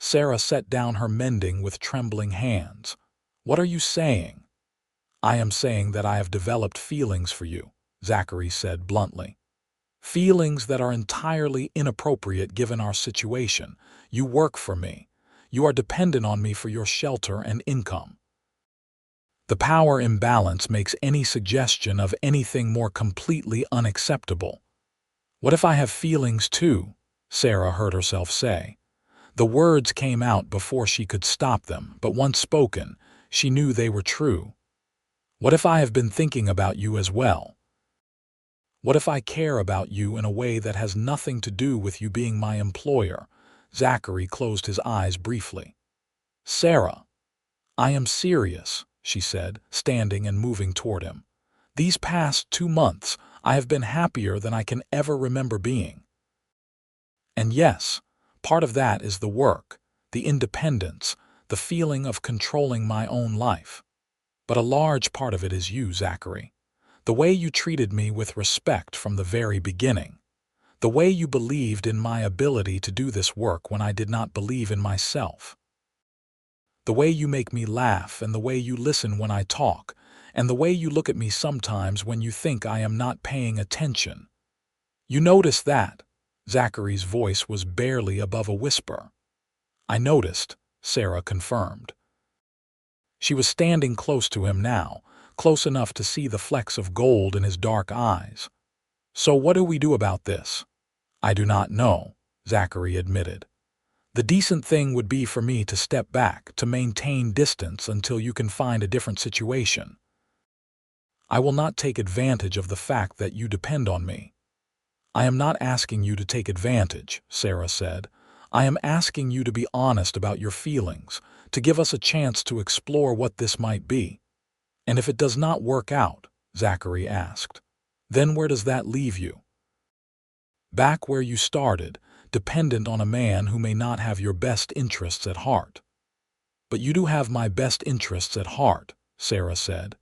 [SPEAKER 1] Sarah set down her mending with trembling hands. "What are you saying?" "I am saying that I have developed feelings for you," Zachary said bluntly. "Feelings that are entirely inappropriate given our situation. You work for me. You are dependent on me for your shelter and income. The power imbalance makes any suggestion of anything more completely unacceptable." "What if I have feelings too?" Sarah heard herself say. The words came out before she could stop them, but once spoken, she knew they were true. "What if I have been thinking about you as well? What if I care about you in a way that has nothing to do with you being my employer?" Zachary closed his eyes briefly. "Sarah, I am serious," she said, standing and moving toward him. "These past 2 months, I have been happier than I can ever remember being. And yes, part of that is the work, the independence, the feeling of controlling my own life. But a large part of it is you, Zachary. The way you treated me with respect from the very beginning. The way you believed in my ability to do this work when I did not believe in myself. The way you make me laugh, and the way you listen when I talk, and the way you look at me sometimes when you think I am not paying attention. You notice that?" Zachary's voice was barely above a whisper. "I noticed," Sarah confirmed. She was standing close to him now, close enough to see the flecks of gold in his dark eyes. "So what do we do about this?" "I do not know," Zachary admitted. "The decent thing would be for me to step back, to maintain distance until you can find a different situation. I will not take advantage of the fact that you depend on me." "I am not asking you to take advantage," Sarah said. "I am asking you to be honest about your feelings, to give us a chance to explore what this might be." "And if it does not work out," Zachary asked, "then where does that leave you?" "Back where you started, dependent on a man who may not have your best interests at heart." "But you do have my best interests at heart," Sarah said.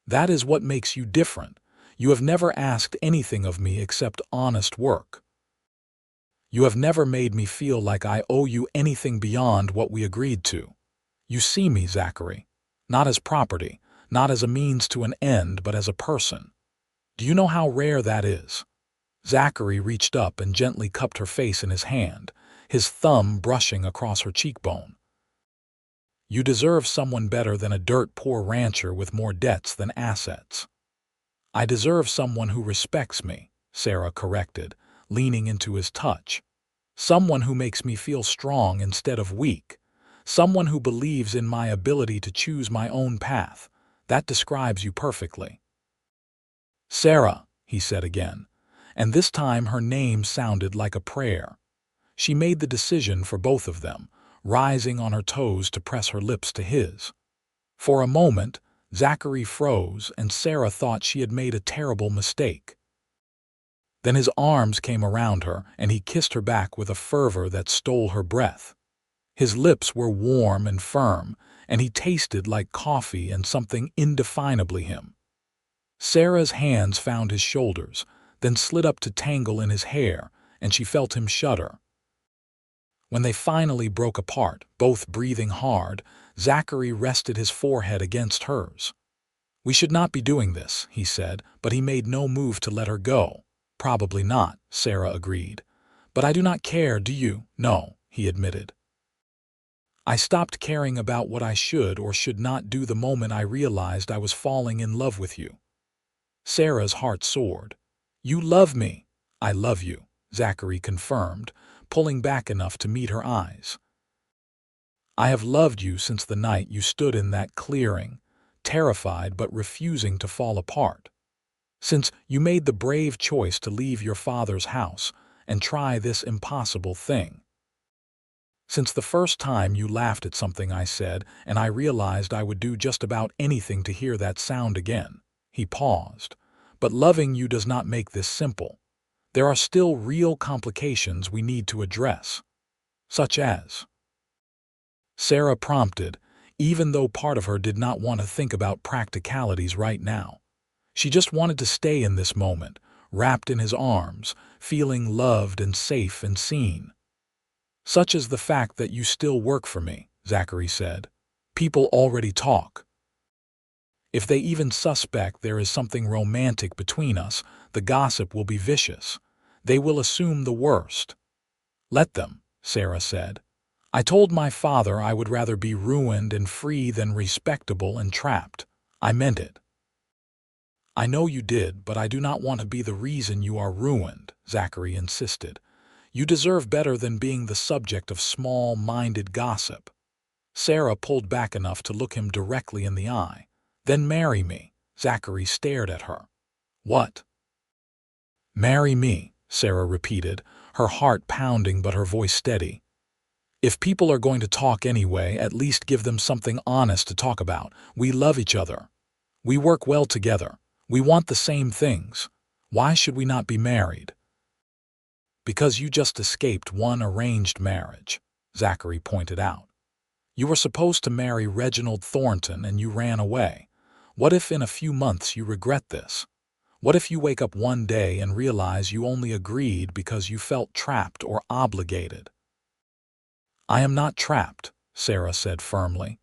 [SPEAKER 1] "That is what makes you different. You have never asked anything of me except honest work. You have never made me feel like I owe you anything beyond what we agreed to. You see me, Zachary, not as property, not as a means to an end, but as a person. Do you know how rare that is?" Zachary reached up and gently cupped her face in his hand, his thumb brushing across her cheekbone. "You deserve someone better than a dirt-poor rancher with more debts than assets." "I deserve someone who respects me," Sarah corrected, leaning into his touch. "Someone who makes me feel strong instead of weak. Someone who believes in my ability to choose my own path. That describes you perfectly." "Sarah," he said again, and this time her name sounded like a prayer. She made the decision for both of them, rising on her toes to press her lips to his. For a moment, Zachary froze, and Sarah thought she had made a terrible mistake. Then his arms came around her, and he kissed her back with a fervor that stole her breath. His lips were warm and firm, and he tasted like coffee and something indefinably him. Sarah's hands found his shoulders, then slid up to tangle in his hair, and she felt him shudder. When they finally broke apart, both breathing hard, Zachary rested his forehead against hers. "We should not be doing this," he said, but he made no move to let her go. "Probably not," Sarah agreed. "But I do not care, do you?" "No," he admitted. "I stopped caring about what I should or should not do the moment I realized I was falling in love with you." Sarah's heart soared. "You love me." "I love you," Zachary confirmed, pulling back enough to meet her eyes. "I have loved you since the night you stood in that clearing, terrified but refusing to fall apart. Since you made the brave choice to leave your father's house and try this impossible thing. Since the first time you laughed at something I said, and I realized I would do just about anything to hear that sound again." He paused. "But loving you does not make this simple. there are still real complications we need to address, such as. Sarah prompted, even though part of her did not want to think about practicalities right now. She just wanted to stay in this moment, wrapped in his arms, feeling loved and safe and seen. Such as the fact that you still work for me, Zachary said. People already talk. If they even suspect there is something romantic between us, the gossip will be vicious. They will assume the worst. Let them, Sarah said. I told my father I would rather be ruined and free than respectable and trapped. I meant it. I know you did, but I do not want to be the reason you are ruined, Zachary insisted. You deserve better than being the subject of small-minded gossip. Sarah pulled back enough to look him directly in the eye. Then marry me. Zachary stared at her. What? Marry me, Sarah repeated, her heart pounding but her voice steady. If people are going to talk anyway, at least give them something honest to talk about. We love each other. We work well together. We want the same things. Why should we not be married? Because you just escaped one arranged marriage, Zachary pointed out. You were supposed to marry Reginald Thornton and you ran away. What if in a few months you regret this? What if you wake up one day and realize you only agreed because you felt trapped or obligated? I am not trapped, Sarah said firmly.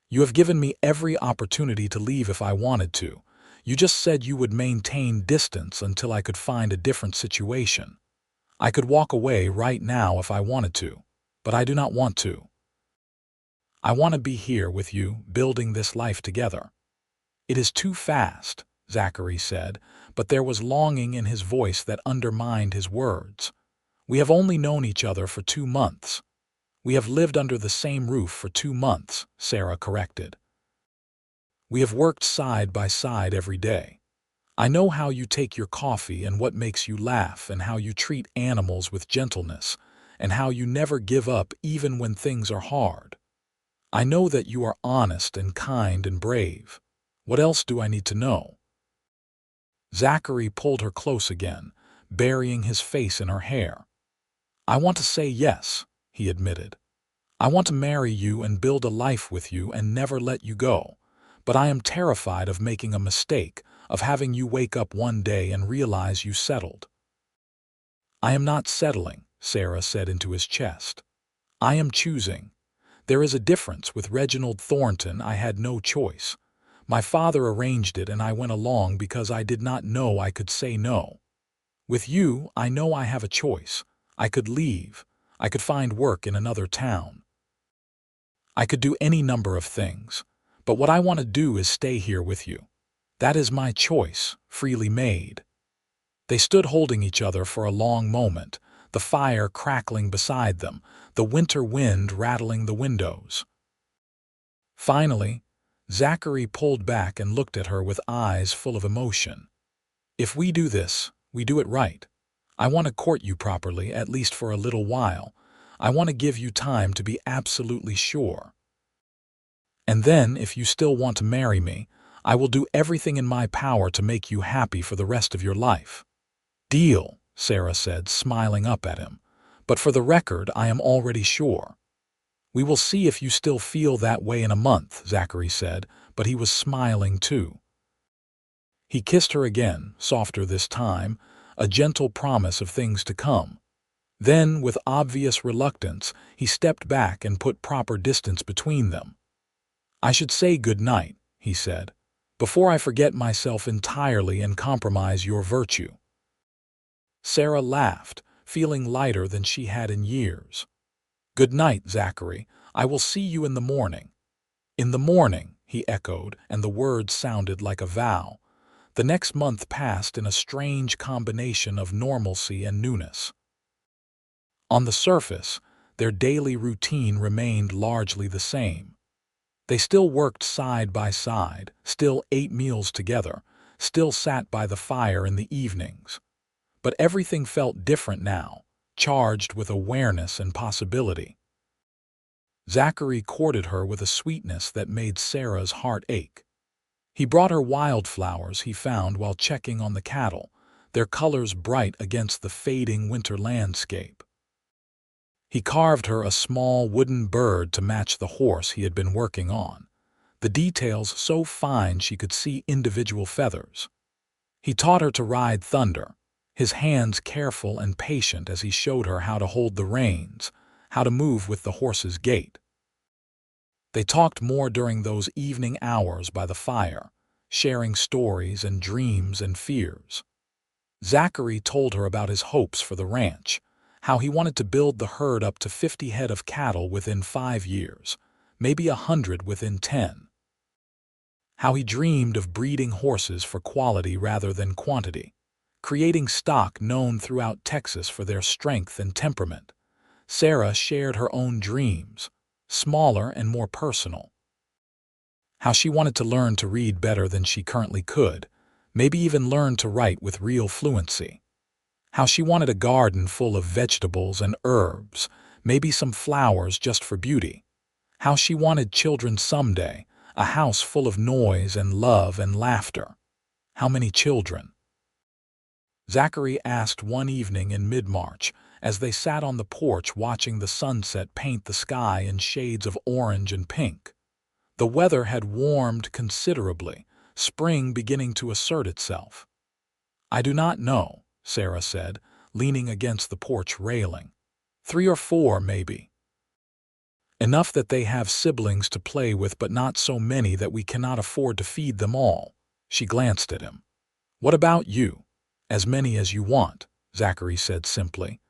[SPEAKER 1] You have given me every opportunity to leave if I wanted to. You just said you would maintain distance until I could find a different situation. I could walk away right now if I wanted to, but I do not want to. I want to be here with you, building this life together. It is too fast, Zachary said, but there was longing in his voice that undermined his words. We have only known each other for 2 months. We have lived under the same roof for 2 months, Sarah corrected. We have worked side by side every day. I know how you take your coffee and what makes you laugh and how you treat animals with gentleness and how you never give up even when things are hard. I know that you are honest and kind and brave. What else do I need to know? Zachary pulled her close again, burying his face in her hair. I want to say yes, he admitted. I want to marry you and build a life with you and never let you go. But I am terrified of making a mistake, of having you wake up one day and realize you settled. I am not settling, Sarah said into his chest. I am choosing. There is a difference. With Reginald Thornton, I had no choice. My father arranged it and I went along because I did not know I could say no. With you, I know I have a choice. I could leave. I could find work in another town. I could do any number of things. But what I want to do is stay here with you. That is my choice, freely made. They stood holding each other for a long moment, the fire crackling beside them, the winter wind rattling the windows. Finally, Zachary pulled back and looked at her with eyes full of emotion. If we do this, we do it right. I want to court you properly, at least for a little while. I want to give you time to be absolutely sure. And then, if you still want to marry me, I will do everything in my power to make you happy for the rest of your life. Deal, Sarah said, smiling up at him. But for the record, I am already sure. We will see if you still feel that way in a month, Zachary said, but he was smiling too. He kissed her again, softer this time, a gentle promise of things to come. Then, with obvious reluctance, he stepped back and put proper distance between them. I should say good night, he said, before I forget myself entirely and compromise your virtue. Sarah laughed, feeling lighter than she had in years. Good night, Zachary. I will see you in the morning. In the morning, he echoed, and the words sounded like a vow. The next month passed in a strange combination of normalcy and newness. On the surface, their daily routine remained largely the same. They still worked side by side, still ate meals together, still sat by the fire in the evenings. But everything felt different now, charged with awareness and possibility. Zachary courted her with a sweetness that made Sarah's heart ache. He brought her wildflowers he found while checking on the cattle, their colors bright against the fading winter landscape. He carved her a small wooden bird to match the horse he had been working on, the details so fine she could see individual feathers. He taught her to ride Thunder, his hands careful and patient as he showed her how to hold the reins, how to move with the horse's gait. They talked more during those evening hours by the fire, sharing stories and dreams and fears. Zachary told her about his hopes for the ranch, how he wanted to build the herd up to 50 head of cattle within 5 years, maybe 100 within 10. How he dreamed of breeding horses for quality rather than quantity, creating stock known throughout Texas for their strength and temperament. Sarah shared her own dreams, smaller and more personal. How she wanted to learn to read better than she currently could, maybe even learn to write with real fluency. How she wanted a garden full of vegetables and herbs, maybe some flowers just for beauty. How she wanted children someday, a house full of noise and love and laughter. How many children? Zachary asked one evening in mid-March, as they sat on the porch watching the sunset paint the sky in shades of orange and pink. The weather had warmed considerably, spring beginning to assert itself. "I do not know," Sarah said, leaning against the porch railing. 3 or 4, maybe. Enough that they have siblings to play with, but not so many that we cannot afford to feed them all. She glanced at him. "What about you?" "As many as you want," Zachary said simply.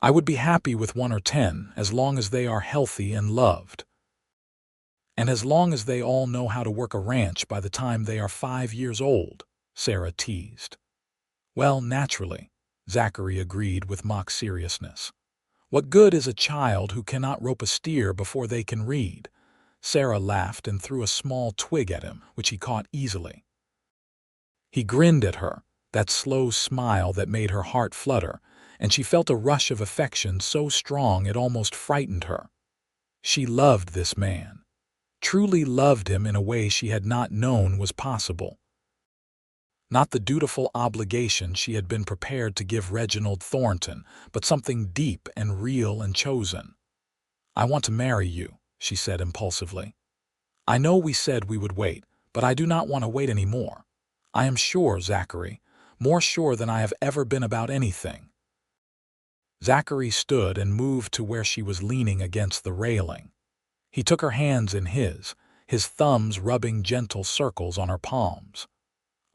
[SPEAKER 1] "I would be happy with 1 or 10, as long as they are healthy and loved. And as long as they all know how to work a ranch by the time they are 5 years old," Sarah teased. "Well, naturally," Zachary agreed with mock seriousness. "What good is a child who cannot rope a steer before they can read?" Sarah laughed and threw a small twig at him, which he caught easily. He grinned at her, that slow smile that made her heart flutter, and she felt a rush of affection so strong it almost frightened her. She loved this man, truly loved him in a way she had not known was possible. Not the dutiful obligation she had been prepared to give Reginald Thornton, but something deep and real and chosen. "I want to marry you," she said impulsively. "I know we said we would wait, but I do not want to wait any more. I am sure, Zachary, more sure than I have ever been about anything." Zachary stood and moved to where she was leaning against the railing. He took her hands in his thumbs rubbing gentle circles on her palms.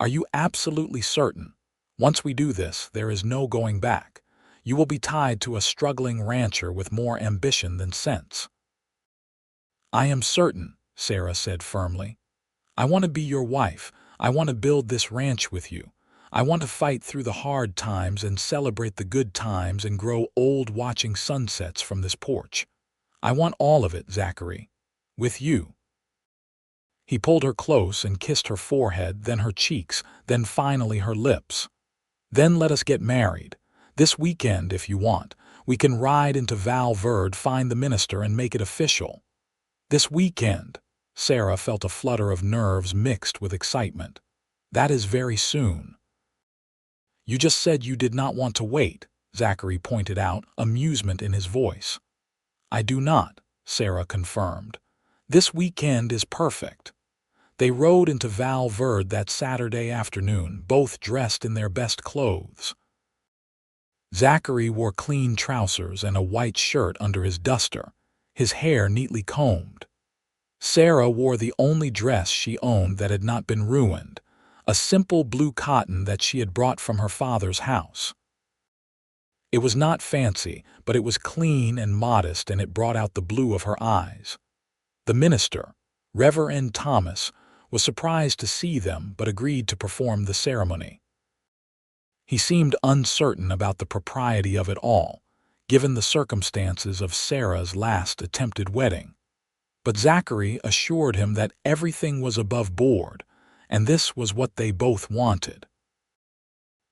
[SPEAKER 1] "Are you absolutely certain? Once we do this, there is no going back. You will be tied to a struggling rancher with more ambition than sense." "I am certain," Sarah said firmly. "I want to be your wife. I want to build this ranch with you. I want to fight through the hard times and celebrate the good times and grow old watching sunsets from this porch. I want all of it, Zachary. With you." He pulled her close and kissed her forehead, then her cheeks, then finally her lips. "Then let us get married. This weekend, if you want. We can ride into Val Verde, find the minister, and make it official." "This weekend?" Sarah felt a flutter of nerves mixed with excitement. "That is very soon." "You just said you did not want to wait," Zachary pointed out, amusement in his voice. "I do not," Sarah confirmed. "This weekend is perfect." They rode into Val Verde that Saturday afternoon, both dressed in their best clothes. Zachary wore clean trousers and a white shirt under his duster, his hair neatly combed. Sarah wore the only dress she owned that had not been ruined, a simple blue cotton that she had brought from her father's house. It was not fancy, but it was clean and modest, and it brought out the blue of her eyes. The minister, Reverend Thomas, was surprised to see them but agreed to perform the ceremony. He seemed uncertain about the propriety of it all, given the circumstances of Sarah's last attempted wedding. But Zachary assured him that everything was above board, and this was what they both wanted.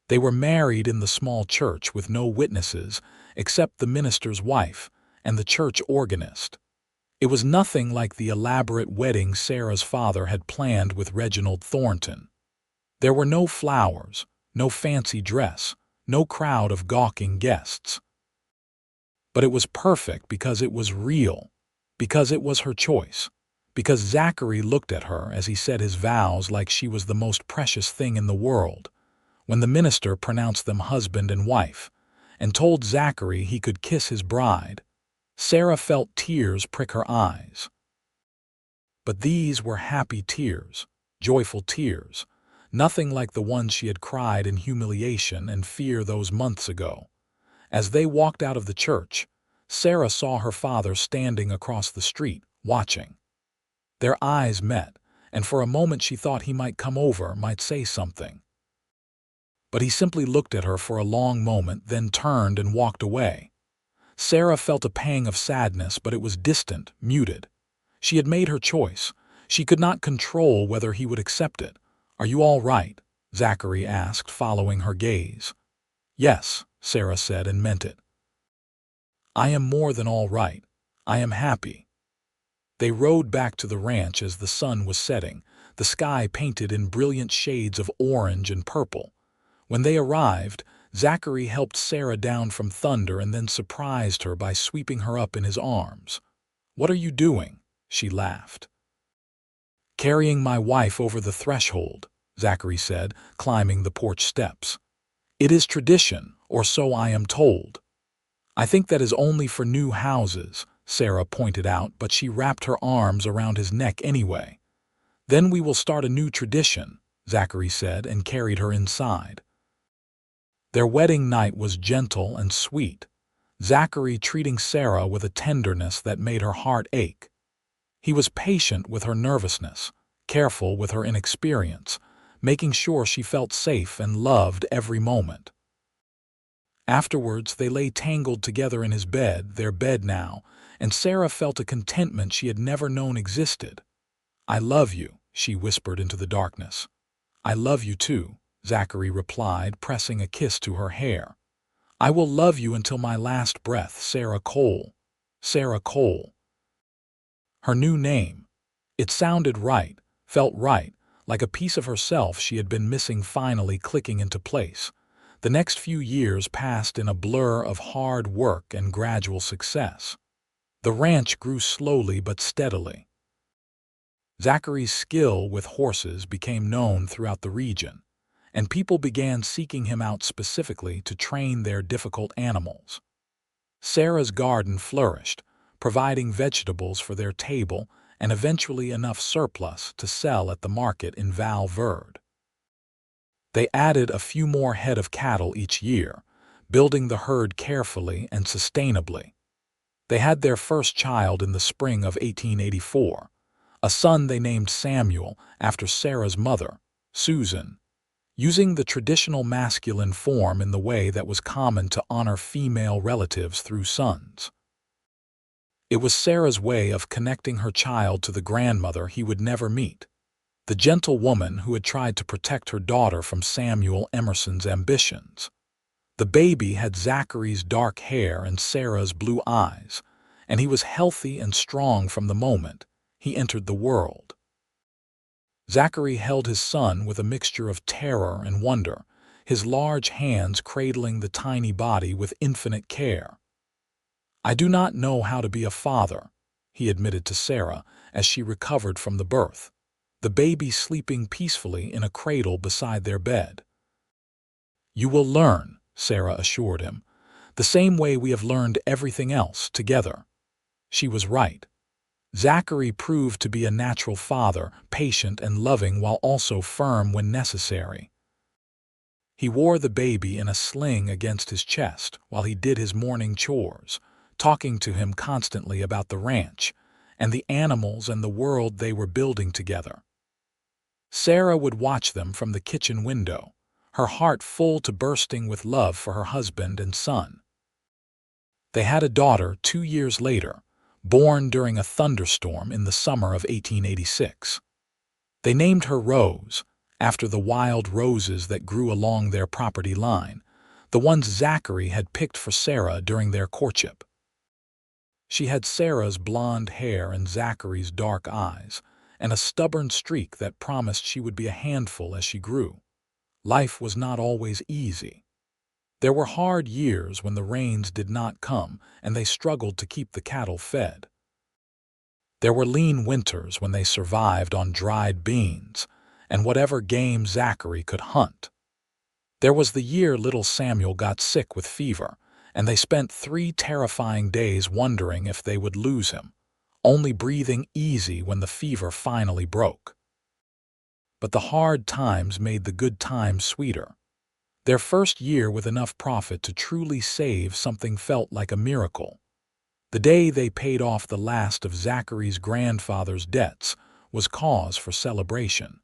[SPEAKER 1] They were married in the small church with no witnesses except the minister's wife and the church organist. It was nothing like the elaborate wedding Sarah's father had planned with Reginald Thornton. There were no flowers, no fancy dress, no crowd of gawking guests. But it was perfect because it was real, because it was her choice, because Zachary looked at her as he said his vows like she was the most precious thing in the world. When the minister pronounced them husband and wife, and told Zachary he could kiss his bride, Sarah felt tears prick her eyes. But these were happy tears, joyful tears, nothing like the ones she had cried in humiliation and fear those months ago. As they walked out of the church, Sarah saw her father standing across the street, watching. Their eyes met, and for a moment she thought he might come over, might say something. But he simply looked at her for a long moment, then turned and walked away. Sarah felt a pang of sadness, but it was distant, muted. She had made her choice. She could not control whether he would accept it. "Are you all right?" Zachary asked, following her gaze. "Yes," Sarah said, and meant it. "I am more than all right. I am happy." They rode back to the ranch as the sun was setting, the sky painted in brilliant shades of orange and purple. When they arrived, Zachary helped Sarah down from Thunder and then surprised her by sweeping her up in his arms. "What are you doing?" she laughed. "Carrying my wife over the threshold," Zachary said, climbing the porch steps. "It is tradition, or so I am told." "I think that is only for new houses," Sarah pointed out, but she wrapped her arms around his neck anyway. "Then we will start a new tradition," Zachary said, and carried her inside. Their wedding night was gentle and sweet, Zachary treating Sarah with a tenderness that made her heart ache. He was patient with her nervousness, careful with her inexperience, making sure she felt safe and loved every moment. Afterwards, they lay tangled together in his bed, their bed now, and Sarah felt a contentment she had never known existed. "I love you," she whispered into the darkness. "I love you too," Zachary replied, pressing a kiss to her hair. "I will love you until my last breath, Sarah Cole." Sarah Cole. Her new name. It sounded right, felt right, like a piece of herself she had been missing finally clicking into place. The next few years passed in a blur of hard work and gradual success. The ranch grew slowly but steadily. Zachary's skill with horses became known throughout the region, and people began seeking him out specifically to train their difficult animals. Sarah's garden flourished, providing vegetables for their table and eventually enough surplus to sell at the market in Val Verde. They added a few more head of cattle each year, building the herd carefully and sustainably. They had their first child in the spring of 1884, a son they named Samuel after Sarah's mother, Susan, using the traditional masculine form in the way that was common to honor female relatives through sons. It was Sarah's way of connecting her child to the grandmother he would never meet, the gentle woman who had tried to protect her daughter from Samuel Emerson's ambitions. The baby had Zachary's dark hair and Sarah's blue eyes, and he was healthy and strong from the moment he entered the world. Zachary held his son with a mixture of terror and wonder, his large hands cradling the tiny body with infinite care. "I do not know how to be a father," he admitted to Sarah as she recovered from the birth, the baby sleeping peacefully in a cradle beside their bed. "You will learn," Sarah assured him, "the same way we have learned everything else together." She was right. Zachary proved to be a natural father, patient and loving while also firm when necessary. He wore the baby in a sling against his chest while he did his morning chores, talking to him constantly about the ranch and the animals and the world they were building together. Sarah would watch them from the kitchen window, her heart full to bursting with love for her husband and son. They had a daughter 2 years later, born during a thunderstorm in the summer of 1886. They named her Rose, after the wild roses that grew along their property line, the ones Zachary had picked for Sarah during their courtship. She had Sarah's blonde hair and Zachary's dark eyes, and a stubborn streak that promised she would be a handful as she grew. life was not always easy. There were hard years when the rains did not come and they struggled to keep the cattle fed. There were lean winters when they survived on dried beans and whatever game Zachary could hunt. There was the year little Samuel got sick with fever, and they spent 3 terrifying days wondering if they would lose him, only breathing easy when the fever finally broke. But the hard times made the good times sweeter. Their first year with enough profit to truly save something felt like a miracle. The day they paid off the last of Zachary's grandfather's debts was cause for celebration.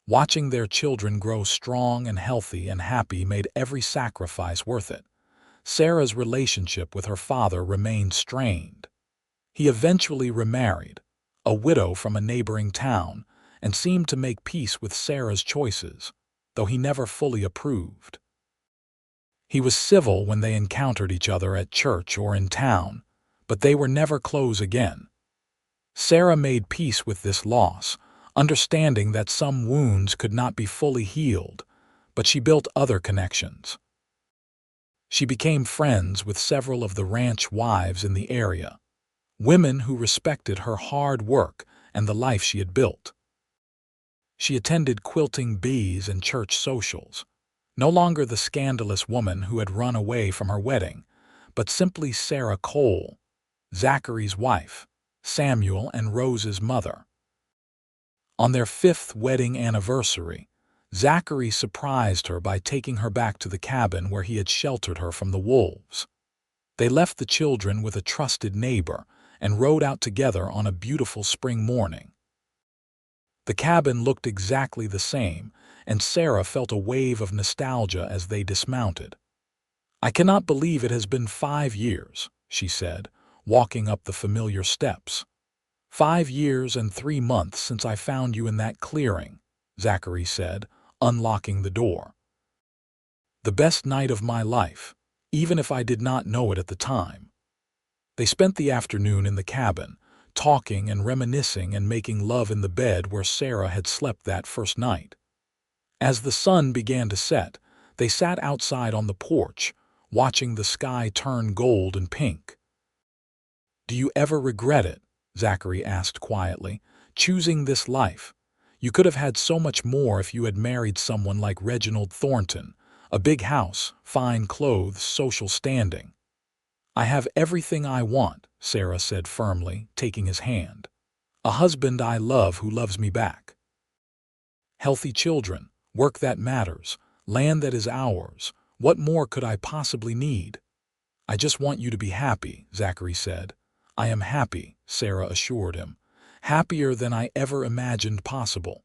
[SPEAKER 1] Watching their children grow strong and healthy and happy made every sacrifice worth it. Sarah's relationship with her father remained strained. He eventually remarried, a widow from a neighboring town, and seemed to make peace with Sarah's choices, though he never fully approved. He was civil when they encountered each other at church or in town, but they were never close again. Sarah made peace with this loss, understanding that some wounds could not be fully healed, but she built other connections. She became friends with several of the ranch wives in the area, women who respected her hard work and the life she had built. She attended quilting bees and church socials, no longer the scandalous woman who had run away from her wedding, but simply Sarah Cole, Zachary's wife, Samuel and Rose's mother. On their 5th wedding anniversary, Zachary surprised her by taking her back to the cabin where he had sheltered her from the wolves. They left the children with a trusted neighbor and rode out together on a beautiful spring morning. The cabin looked exactly the same, and Sarah felt a wave of nostalgia as they dismounted. "I cannot believe it has been 5 years," she said, walking up the familiar steps. "5 years and 3 months since I found you in that clearing," Zachary said, unlocking the door. "The best night of my life, even if I did not know it at the time." They spent the afternoon in the cabin, talking and reminiscing and making love in the bed where Sarah had slept that first night. As the sun began to set, they sat outside on the porch, watching the sky turn gold and pink. "Do you ever regret it?" Zachary asked quietly. "Choosing this life? You could have had so much more if you had married someone like Reginald Thornton, a big house, fine clothes, social standing." "I have everything I want," Sarah said firmly, taking his hand. "A husband I love who loves me back. Healthy children, work that matters, land that is ours. What more could I possibly need?" "I just want you to be happy," Zachary said. "I am happy," Sarah assured him. "Happier than I ever imagined possible."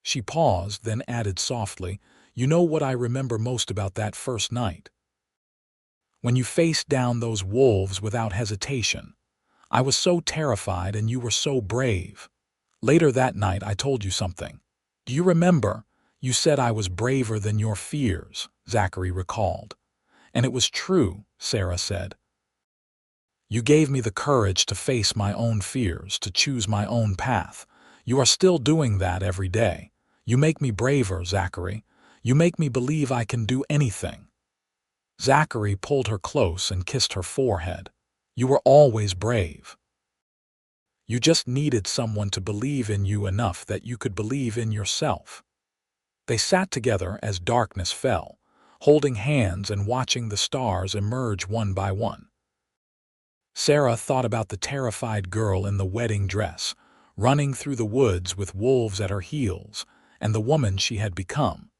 [SPEAKER 1] She paused, then added softly, "You know what I remember most about that first night? When you faced down those wolves without hesitation. I was so terrified and you were so brave. Later that night I told you something. Do you remember? You said I was braver than your fears," Zachary recalled. "And it was true," Sarah said. "You gave me the courage to face my own fears, to choose my own path. You are still doing that every day. You make me braver, Zachary. You make me believe I can do anything." Zachary pulled her close and kissed her forehead. "You were always brave. You just needed someone to believe in you enough that you could believe in yourself." They sat together as darkness fell, holding hands and watching the stars emerge one by one. Sarah thought about the terrified girl in the wedding dress, running through the woods with wolves at her heels, and the woman she had become.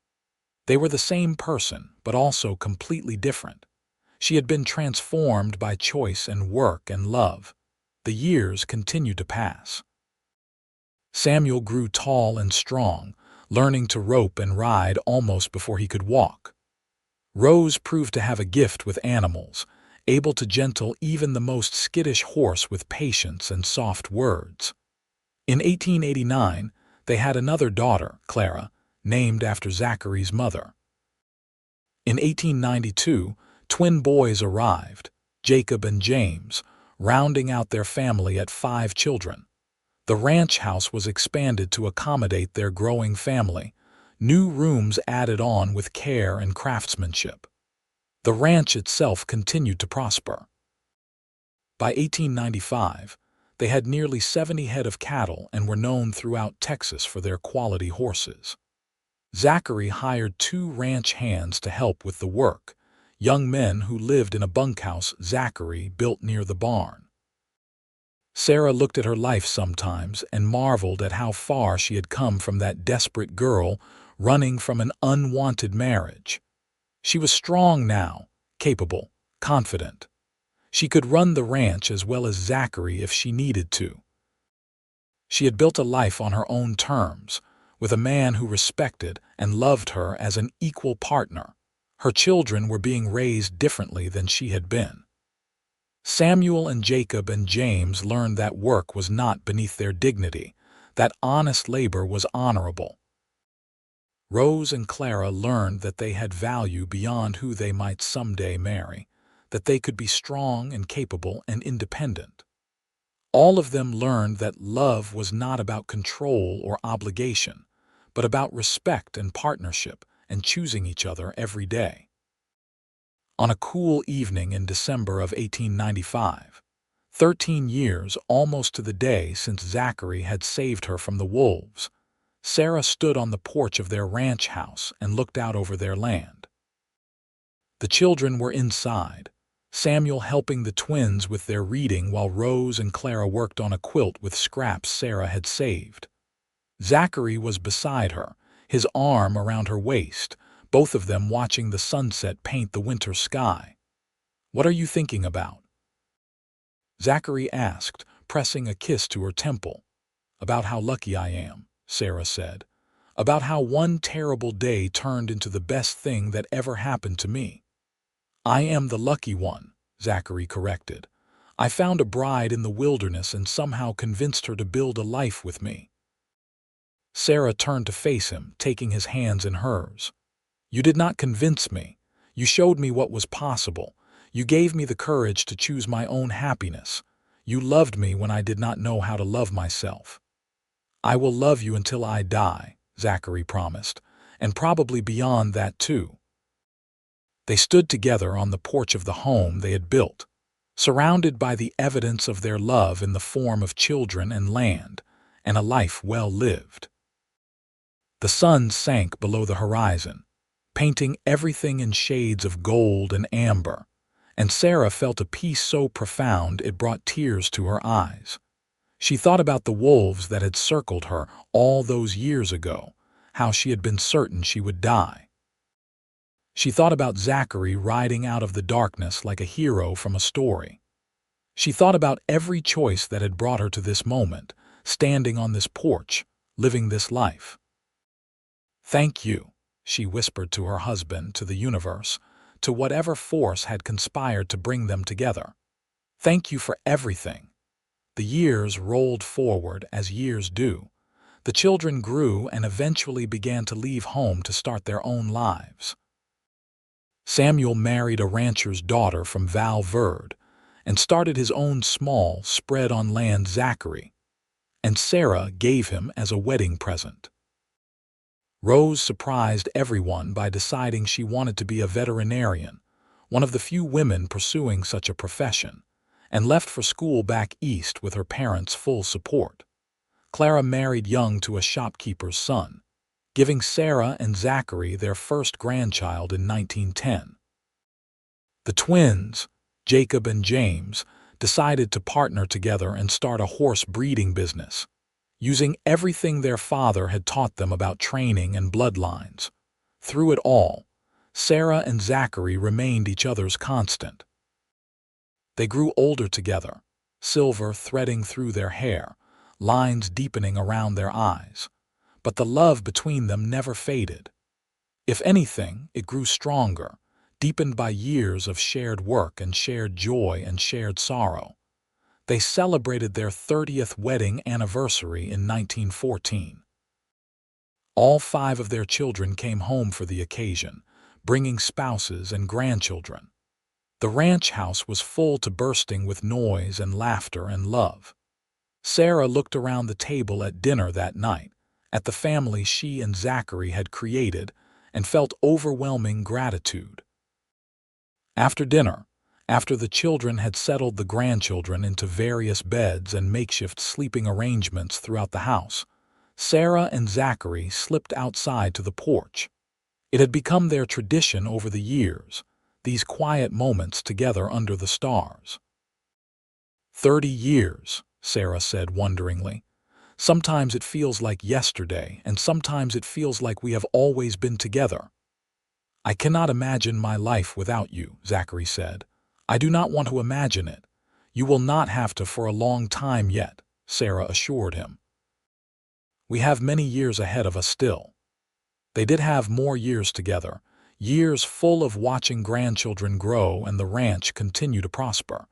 [SPEAKER 1] They were the same person, but also completely different. She had been transformed by choice and work and love. The years continued to pass. Samuel grew tall and strong, learning to rope and ride almost before he could walk. Rose proved to have a gift with animals, able to gentle even the most skittish horse with patience and soft words. In 1889, they had another daughter, Clara, named after Zachary's mother. In 1892, twin boys arrived, Jacob and James, rounding out their family at 5 children. The ranch house was expanded to accommodate their growing family, New rooms added on with care and craftsmanship. The ranch itself continued to prosper. By 1895, they had nearly 70 head of cattle and were known throughout Texas for their quality horses. Zachary hired 2 ranch hands to help with the work, young men who lived in a bunkhouse Zachary built near the barn. Sarah looked at her life sometimes and marveled at how far she had come from that desperate girl running from an unwanted marriage. She was strong now, capable, confident. She could run the ranch as well as Zachary if she needed to. She had built a life on her own terms, with a man who respected and loved her as an equal partner. Her children were being raised differently than she had been. Samuel and Jacob and James learned that work was not beneath their dignity, that honest labor was honorable. Rose and Clara learned that they had value beyond who they might someday marry, that they could be strong and capable and independent. All of them learned that love was not about control or obligation, but about respect and partnership and choosing each other every day. On a cool evening in December of 1895, 13 years almost to the day since Zachary had saved her from the wolves, Sarah stood on the porch of their ranch house and looked out over their land. The children were inside, Samuel helping the twins with their reading while Rose and Clara worked on a quilt with scraps Sarah had saved. Zachary was beside her, his arm around her waist, both of them watching the sunset paint the winter sky. "What are you thinking about?" Zachary asked, pressing a kiss to her temple. "About how lucky I am," Sarah said. "About how one terrible day turned into the best thing that ever happened to me." "I am the lucky one," Zachary corrected. "I found a bride in the wilderness and somehow convinced her to build a life with me." Sarah turned to face him, taking his hands in hers. "You did not convince me. You showed me what was possible. You gave me the courage to choose my own happiness. You loved me when I did not know how to love myself." "I will love you until I die," Zachary promised, "and probably beyond that too." They stood together on the porch of the home they had built, surrounded by the evidence of their love in the form of children and land, and a life well lived. The sun sank below the horizon, painting everything in shades of gold and amber, and Sarah felt a peace so profound it brought tears to her eyes. She thought about the wolves that had circled her all those years ago, how she had been certain she would die. She thought about Zachary riding out of the darkness like a hero from a story. She thought about every choice that had brought her to this moment, standing on this porch, living this life. "Thank you," she whispered to her husband, to the universe, to whatever force had conspired to bring them together. "Thank you for everything." The years rolled forward as years do. The children grew and eventually began to leave home to start their own lives. Samuel married a rancher's daughter from Val Verde and started his own small, spread-on-land Zachary, and Sarah gave him as a wedding present. Rose surprised everyone by deciding she wanted to be a veterinarian, one of the few women pursuing such a profession, and left for school back east with her parents' full support. Clara married young to a shopkeeper's son, giving Sarah and Zachary their first grandchild in 1910. The twins, Jacob and James, decided to partner together and start a horse breeding business, using everything their father had taught them about training and bloodlines. Through it all, Sarah and Zachary remained each other's constant. They grew older together, silver threading through their hair, lines deepening around their eyes. But the love between them never faded. If anything, it grew stronger, deepened by years of shared work and shared joy and shared sorrow. They celebrated their 30th wedding anniversary in 1914. All 5 of their children came home for the occasion, bringing spouses and grandchildren. The ranch house was full to bursting with noise and laughter and love. Sarah looked around the table at dinner that night, at the family she and Zachary had created, and felt overwhelming gratitude. After dinner, after the children had settled the grandchildren into various beds and makeshift sleeping arrangements throughout the house, Sarah and Zachary slipped outside to the porch. It had become their tradition over the years, these quiet moments together under the stars. 30 years, Sarah said wonderingly. Sometimes it feels like yesterday, and sometimes it feels like we have always been together. I cannot imagine my life without you, Zachary said. I do not want to imagine it. You will not have to for a long time yet, Sarah assured him. We have many years ahead of us still. They did have more years together, years full of watching grandchildren grow and the ranch continue to prosper.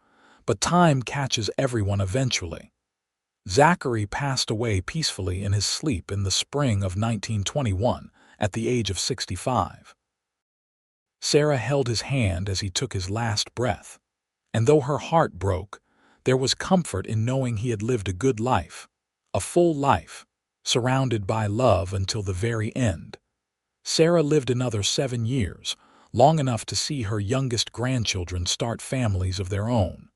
[SPEAKER 1] But time catches everyone eventually. Zachary passed away peacefully in his sleep in the spring of 1921 at the age of 65. Sarah held his hand as he took his last breath, and though her heart broke, there was comfort in knowing he had lived a good life, a full life, surrounded by love until the very end. Sarah lived another 7 years, long enough to see her youngest grandchildren start families of their own.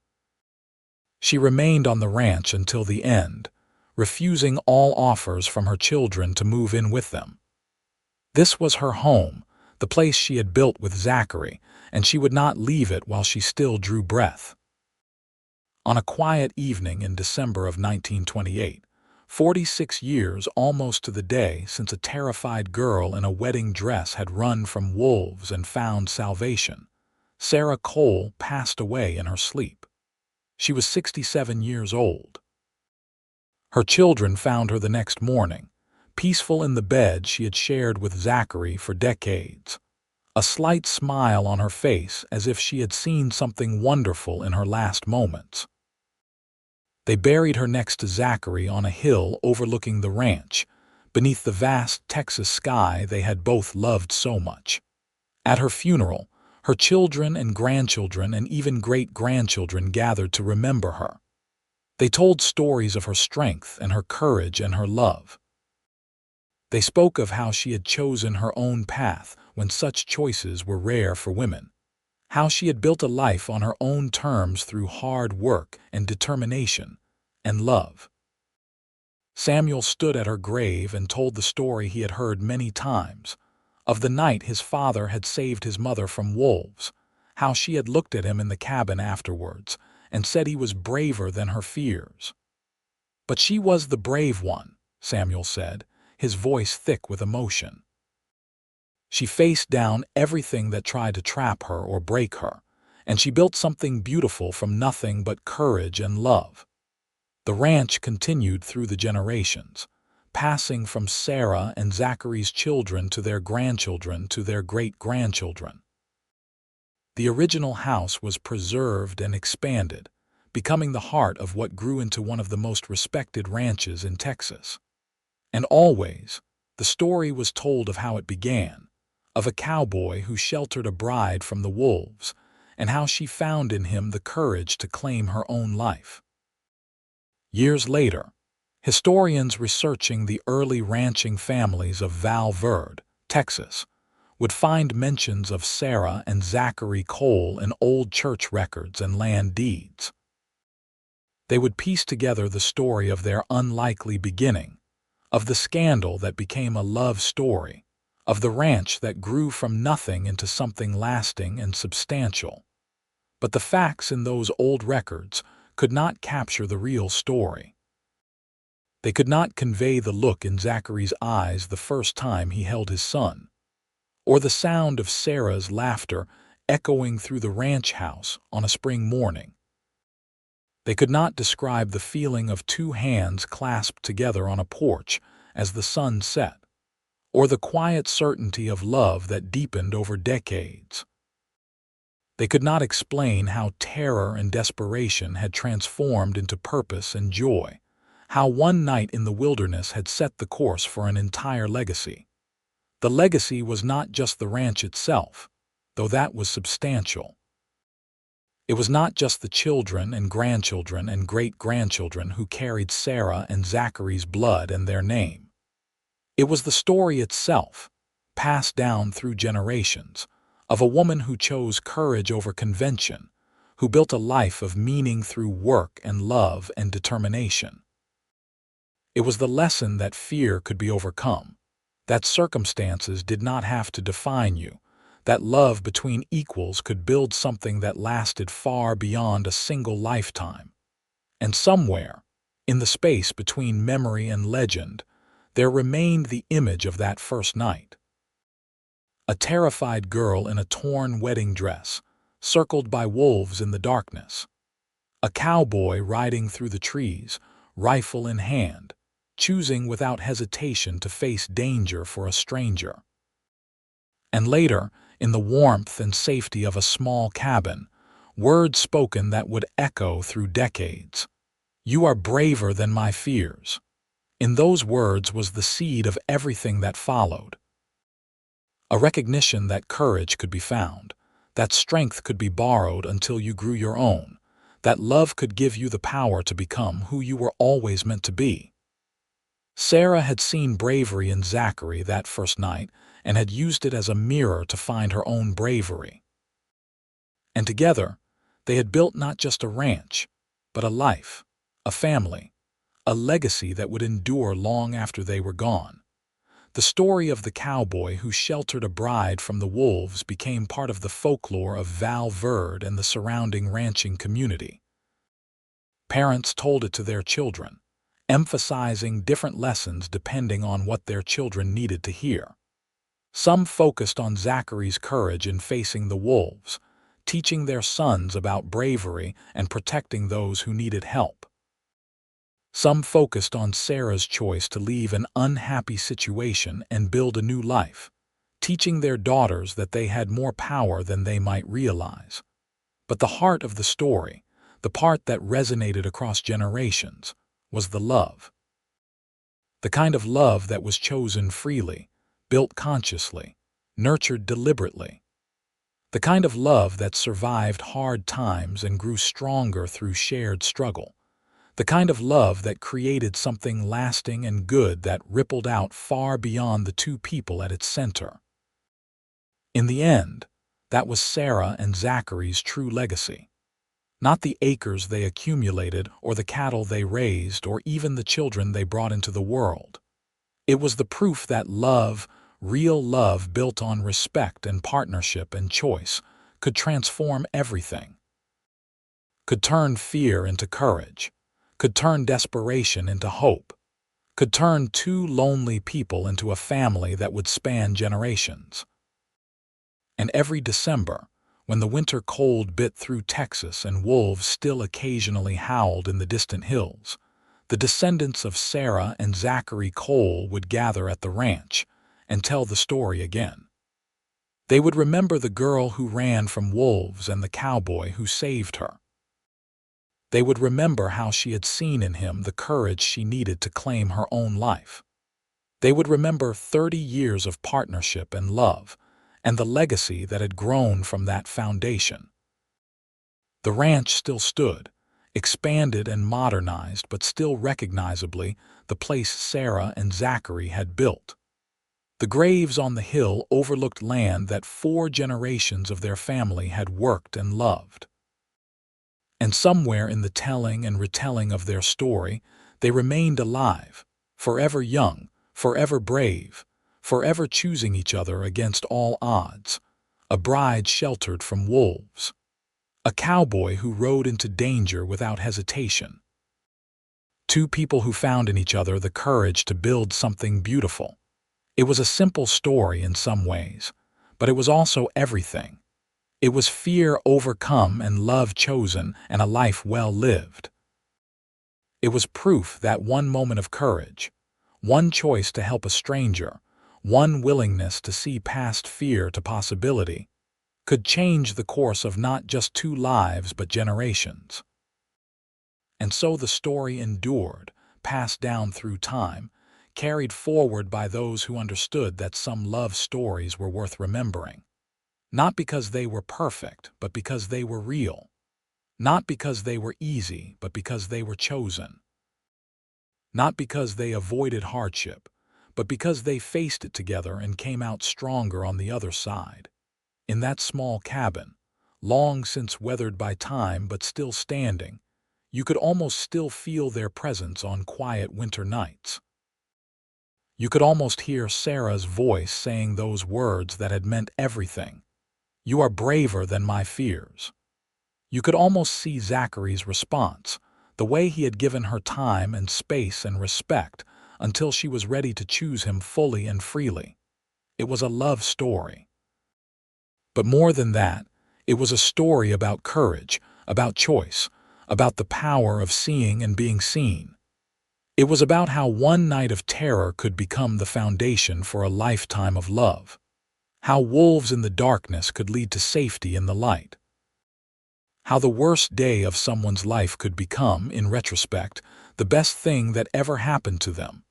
[SPEAKER 1] She remained on the ranch until the end, refusing all offers from her children to move in with them. This was her home, the place she had built with Zachary, and she would not leave it while she still drew breath. On a quiet evening in December of 1928, 46 years almost to the day since a terrified girl in a wedding dress had run from wolves and found salvation, Sarah Cole passed away in her sleep. She was 67 years old. Her children found her the next morning, peaceful in the bed she had shared with Zachary for decades, a slight smile on her face as if she had seen something wonderful in her last moments. They buried her next to Zachary on a hill overlooking the ranch, beneath the vast Texas sky they had both loved so much. At her funeral, her children and grandchildren and even great-grandchildren gathered to remember her. They told stories of her strength and her courage and her love. They spoke of how she had chosen her own path when such choices were rare for women, how she had built a life on her own terms through hard work and determination and love. Samuel stood at her grave and told the story he had heard many times, of the night his father had saved his mother from wolves, how she had looked at him in the cabin afterwards and said he was braver than her fears. But she was the brave one, Samuel said, his voice thick with emotion. She faced down everything that tried to trap her or break her, and she built something beautiful from nothing but courage and love. The ranch continued through the generations, passing from Sarah and Zachary's children to their grandchildren to their great-grandchildren. The original house was preserved and expanded, becoming the heart of what grew into one of the most respected ranches in Texas. And always, the story was told of how it began, of a cowboy who sheltered a bride from the wolves, and how she found in him the courage to claim her own life. Years later, historians researching the early ranching families of Val Verde, Texas, would find mentions of Sarah and Zachary Cole in old church records and land deeds. They would piece together the story of their unlikely beginning, of the scandal that became a love story, of the ranch that grew from nothing into something lasting and substantial. But the facts in those old records could not capture the real story. They could not convey the look in Zachary's eyes the first time he held his son, or the sound of Sarah's laughter echoing through the ranch house on a spring morning. They could not describe the feeling of two hands clasped together on a porch as the sun set, or the quiet certainty of love that deepened over decades. They could not explain how terror and desperation had transformed into purpose and joy, how one night in the wilderness had set the course for an entire legacy. The legacy was not just the ranch itself, though that was substantial. It was not just the children and grandchildren and great-grandchildren who carried Sarah and Zachary's blood and their name. It was the story itself, passed down through generations, of a woman who chose courage over convention, who built a life of meaning through work and love and determination. It was the lesson that fear could be overcome, that circumstances did not have to define you, that love between equals could build something that lasted far beyond a single lifetime. And somewhere, in the space between memory and legend, there remained the image of that first night. A terrified girl in a torn wedding dress, circled by wolves in the darkness. A cowboy riding through the trees, rifle in hand, choosing without hesitation to face danger for a stranger. And later, in the warmth and safety of a small cabin, words spoken that would echo through decades. "You are braver than my fears." In those words was the seed of everything that followed. A recognition that courage could be found, that strength could be borrowed until you grew your own, that love could give you the power to become who you were always meant to be. Sarah had seen bravery in Zachary that first night and had used it as a mirror to find her own bravery. And together, they had built not just a ranch, but a life, a family, a legacy that would endure long after they were gone. The story of the cowboy who sheltered a bride from the wolves became part of the folklore of Val Verde and the surrounding ranching community. Parents told it to their children, emphasizing different lessons depending on what their children needed to hear. Some focused on Zachary's courage in facing the wolves, teaching their sons about bravery and protecting those who needed help. Some focused on Sarah's choice to leave an unhappy situation and build a new life, teaching their daughters that they had more power than they might realize. But the heart of the story, the part that resonated across generations, was the love. The kind of love that was chosen freely, built consciously, nurtured deliberately. The kind of love that survived hard times and grew stronger through shared struggle. The kind of love that created something lasting and good that rippled out far beyond the two people at its center. In the end, that was Sarah and Zachary's true legacy. Not the acres they accumulated or the cattle they raised or even the children they brought into the world. It was the proof that love, real love built on respect and partnership and choice, could transform everything. Could turn fear into courage. Could turn desperation into hope, could turn two lonely people into a family that would span generations. And every December, when the winter cold bit through Texas and wolves still occasionally howled in the distant hills, the descendants of Sarah and Zachary Cole would gather at the ranch and tell the story again. They would remember the girl who ran from wolves and the cowboy who saved her. They would remember how she had seen in him the courage she needed to claim her own life. They would remember 30 years of partnership and love, and the legacy that had grown from that foundation. The ranch still stood, expanded and modernized, but still recognizably the place Sarah and Zachary had built. The graves on the hill overlooked land that 4 generations of their family had worked and loved. And somewhere in the telling and retelling of their story, they remained alive, forever young, forever brave, forever choosing each other against all odds, a bride sheltered from wolves, a cowboy who rode into danger without hesitation. 2 people who found in each other the courage to build something beautiful. It was a simple story in some ways, but it was also everything. It was fear overcome and love chosen and a life well lived. It was proof that one moment of courage, one choice to help a stranger, one willingness to see past fear to possibility, could change the course of not just 2 lives but generations. And so the story endured, passed down through time, carried forward by those who understood that some love stories were worth remembering. Not because they were perfect, but because they were real. Not because they were easy, but because they were chosen. Not because they avoided hardship, but because they faced it together and came out stronger on the other side. In that small cabin, long since weathered by time but still standing, you could almost still feel their presence on quiet winter nights. You could almost hear Sarah's voice saying those words that had meant everything. "You are braver than my fears." You could almost see Zachary's response, the way he had given her time and space and respect until she was ready to choose him fully and freely. It was a love story. But more than that, it was a story about courage, about choice, about the power of seeing and being seen. It was about how one night of terror could become the foundation for a lifetime of love. How wolves in the darkness could lead to safety in the light. How the worst day of someone's life could become, in retrospect, the best thing that ever happened to them.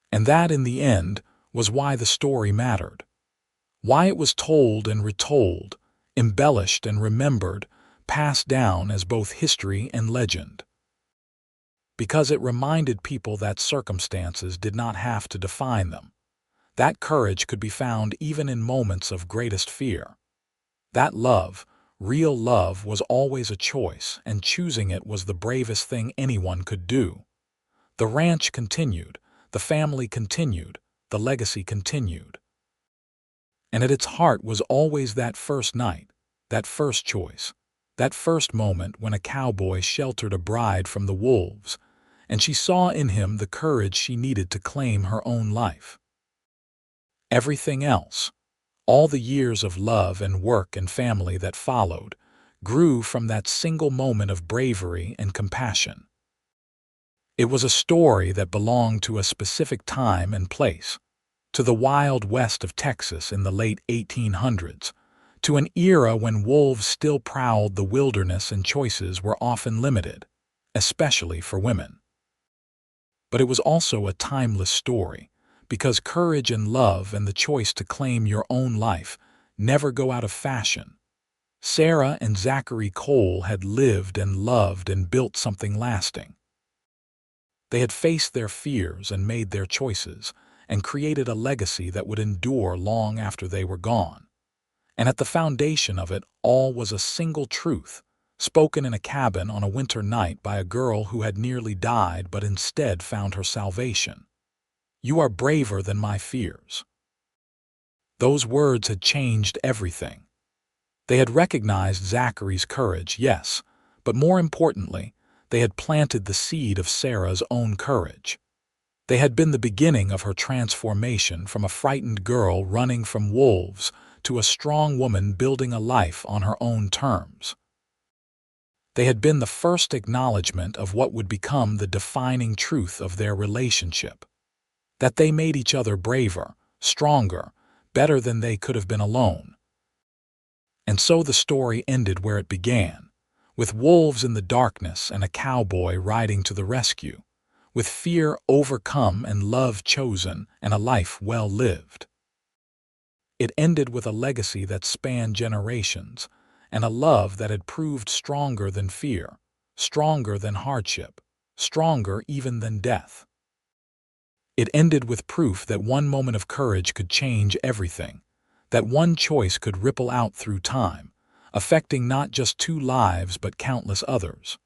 [SPEAKER 1] And that, in the end, was why the story mattered. Why it was told and retold, embellished and remembered, passed down as both history and legend. Because it reminded people that circumstances did not have to define them. That courage could be found even in moments of greatest fear. That love, real love, was always a choice, and choosing it was the bravest thing anyone could do. The ranch continued, the family continued, the legacy continued. And at its heart was always that first night, that first choice, that first moment when a cowboy sheltered a bride from the wolves, and she saw in him the courage she needed to claim her own life. Everything else, all the years of love and work and family that followed, grew from that single moment of bravery and compassion. It was a story that belonged to a specific time and place, to the wild west of Texas in the late 1800s, to an era when wolves still prowled the wilderness and choices were often limited, especially for women. But it was also a timeless story, because courage and love and the choice to claim your own life never go out of fashion. Sarah and Zachary Cole had lived and loved and built something lasting. They had faced their fears and made their choices, and created a legacy that would endure long after they were gone. And at the foundation of it all was a single truth, spoken in a cabin on a winter night by a girl who had nearly died but instead found her salvation. "You are braver than my fears." Those words had changed everything. They had recognized Zachary's courage, yes, but more importantly, they had planted the seed of Sarah's own courage. They had been the beginning of her transformation from a frightened girl running from wolves to a strong woman building a life on her own terms. They had been the first acknowledgement of what would become the defining truth of their relationship. That they made each other braver, stronger, better than they could have been alone. And so the story ended where it began, with wolves in the darkness and a cowboy riding to the rescue, with fear overcome and love chosen and a life well lived. It ended with a legacy that spanned generations, and a love that had proved stronger than fear, stronger than hardship, stronger even than death. It ended with proof that one moment of courage could change everything, that one choice could ripple out through time, affecting not just 2 lives but countless others.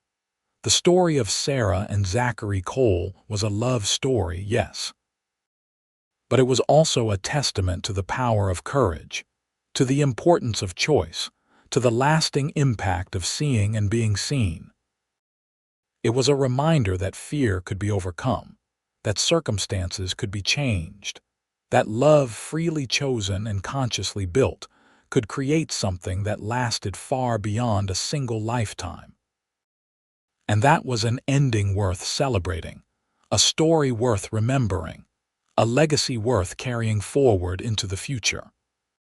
[SPEAKER 1] The story of Sarah and Zachary Cole was a love story, yes. But it was also a testament to the power of courage, to the importance of choice, to the lasting impact of seeing and being seen. It was a reminder that fear could be overcome, that circumstances could be changed, that love freely chosen and consciously built could create something that lasted far beyond a single lifetime. And that was an ending worth celebrating, a story worth remembering, a legacy worth carrying forward into the future.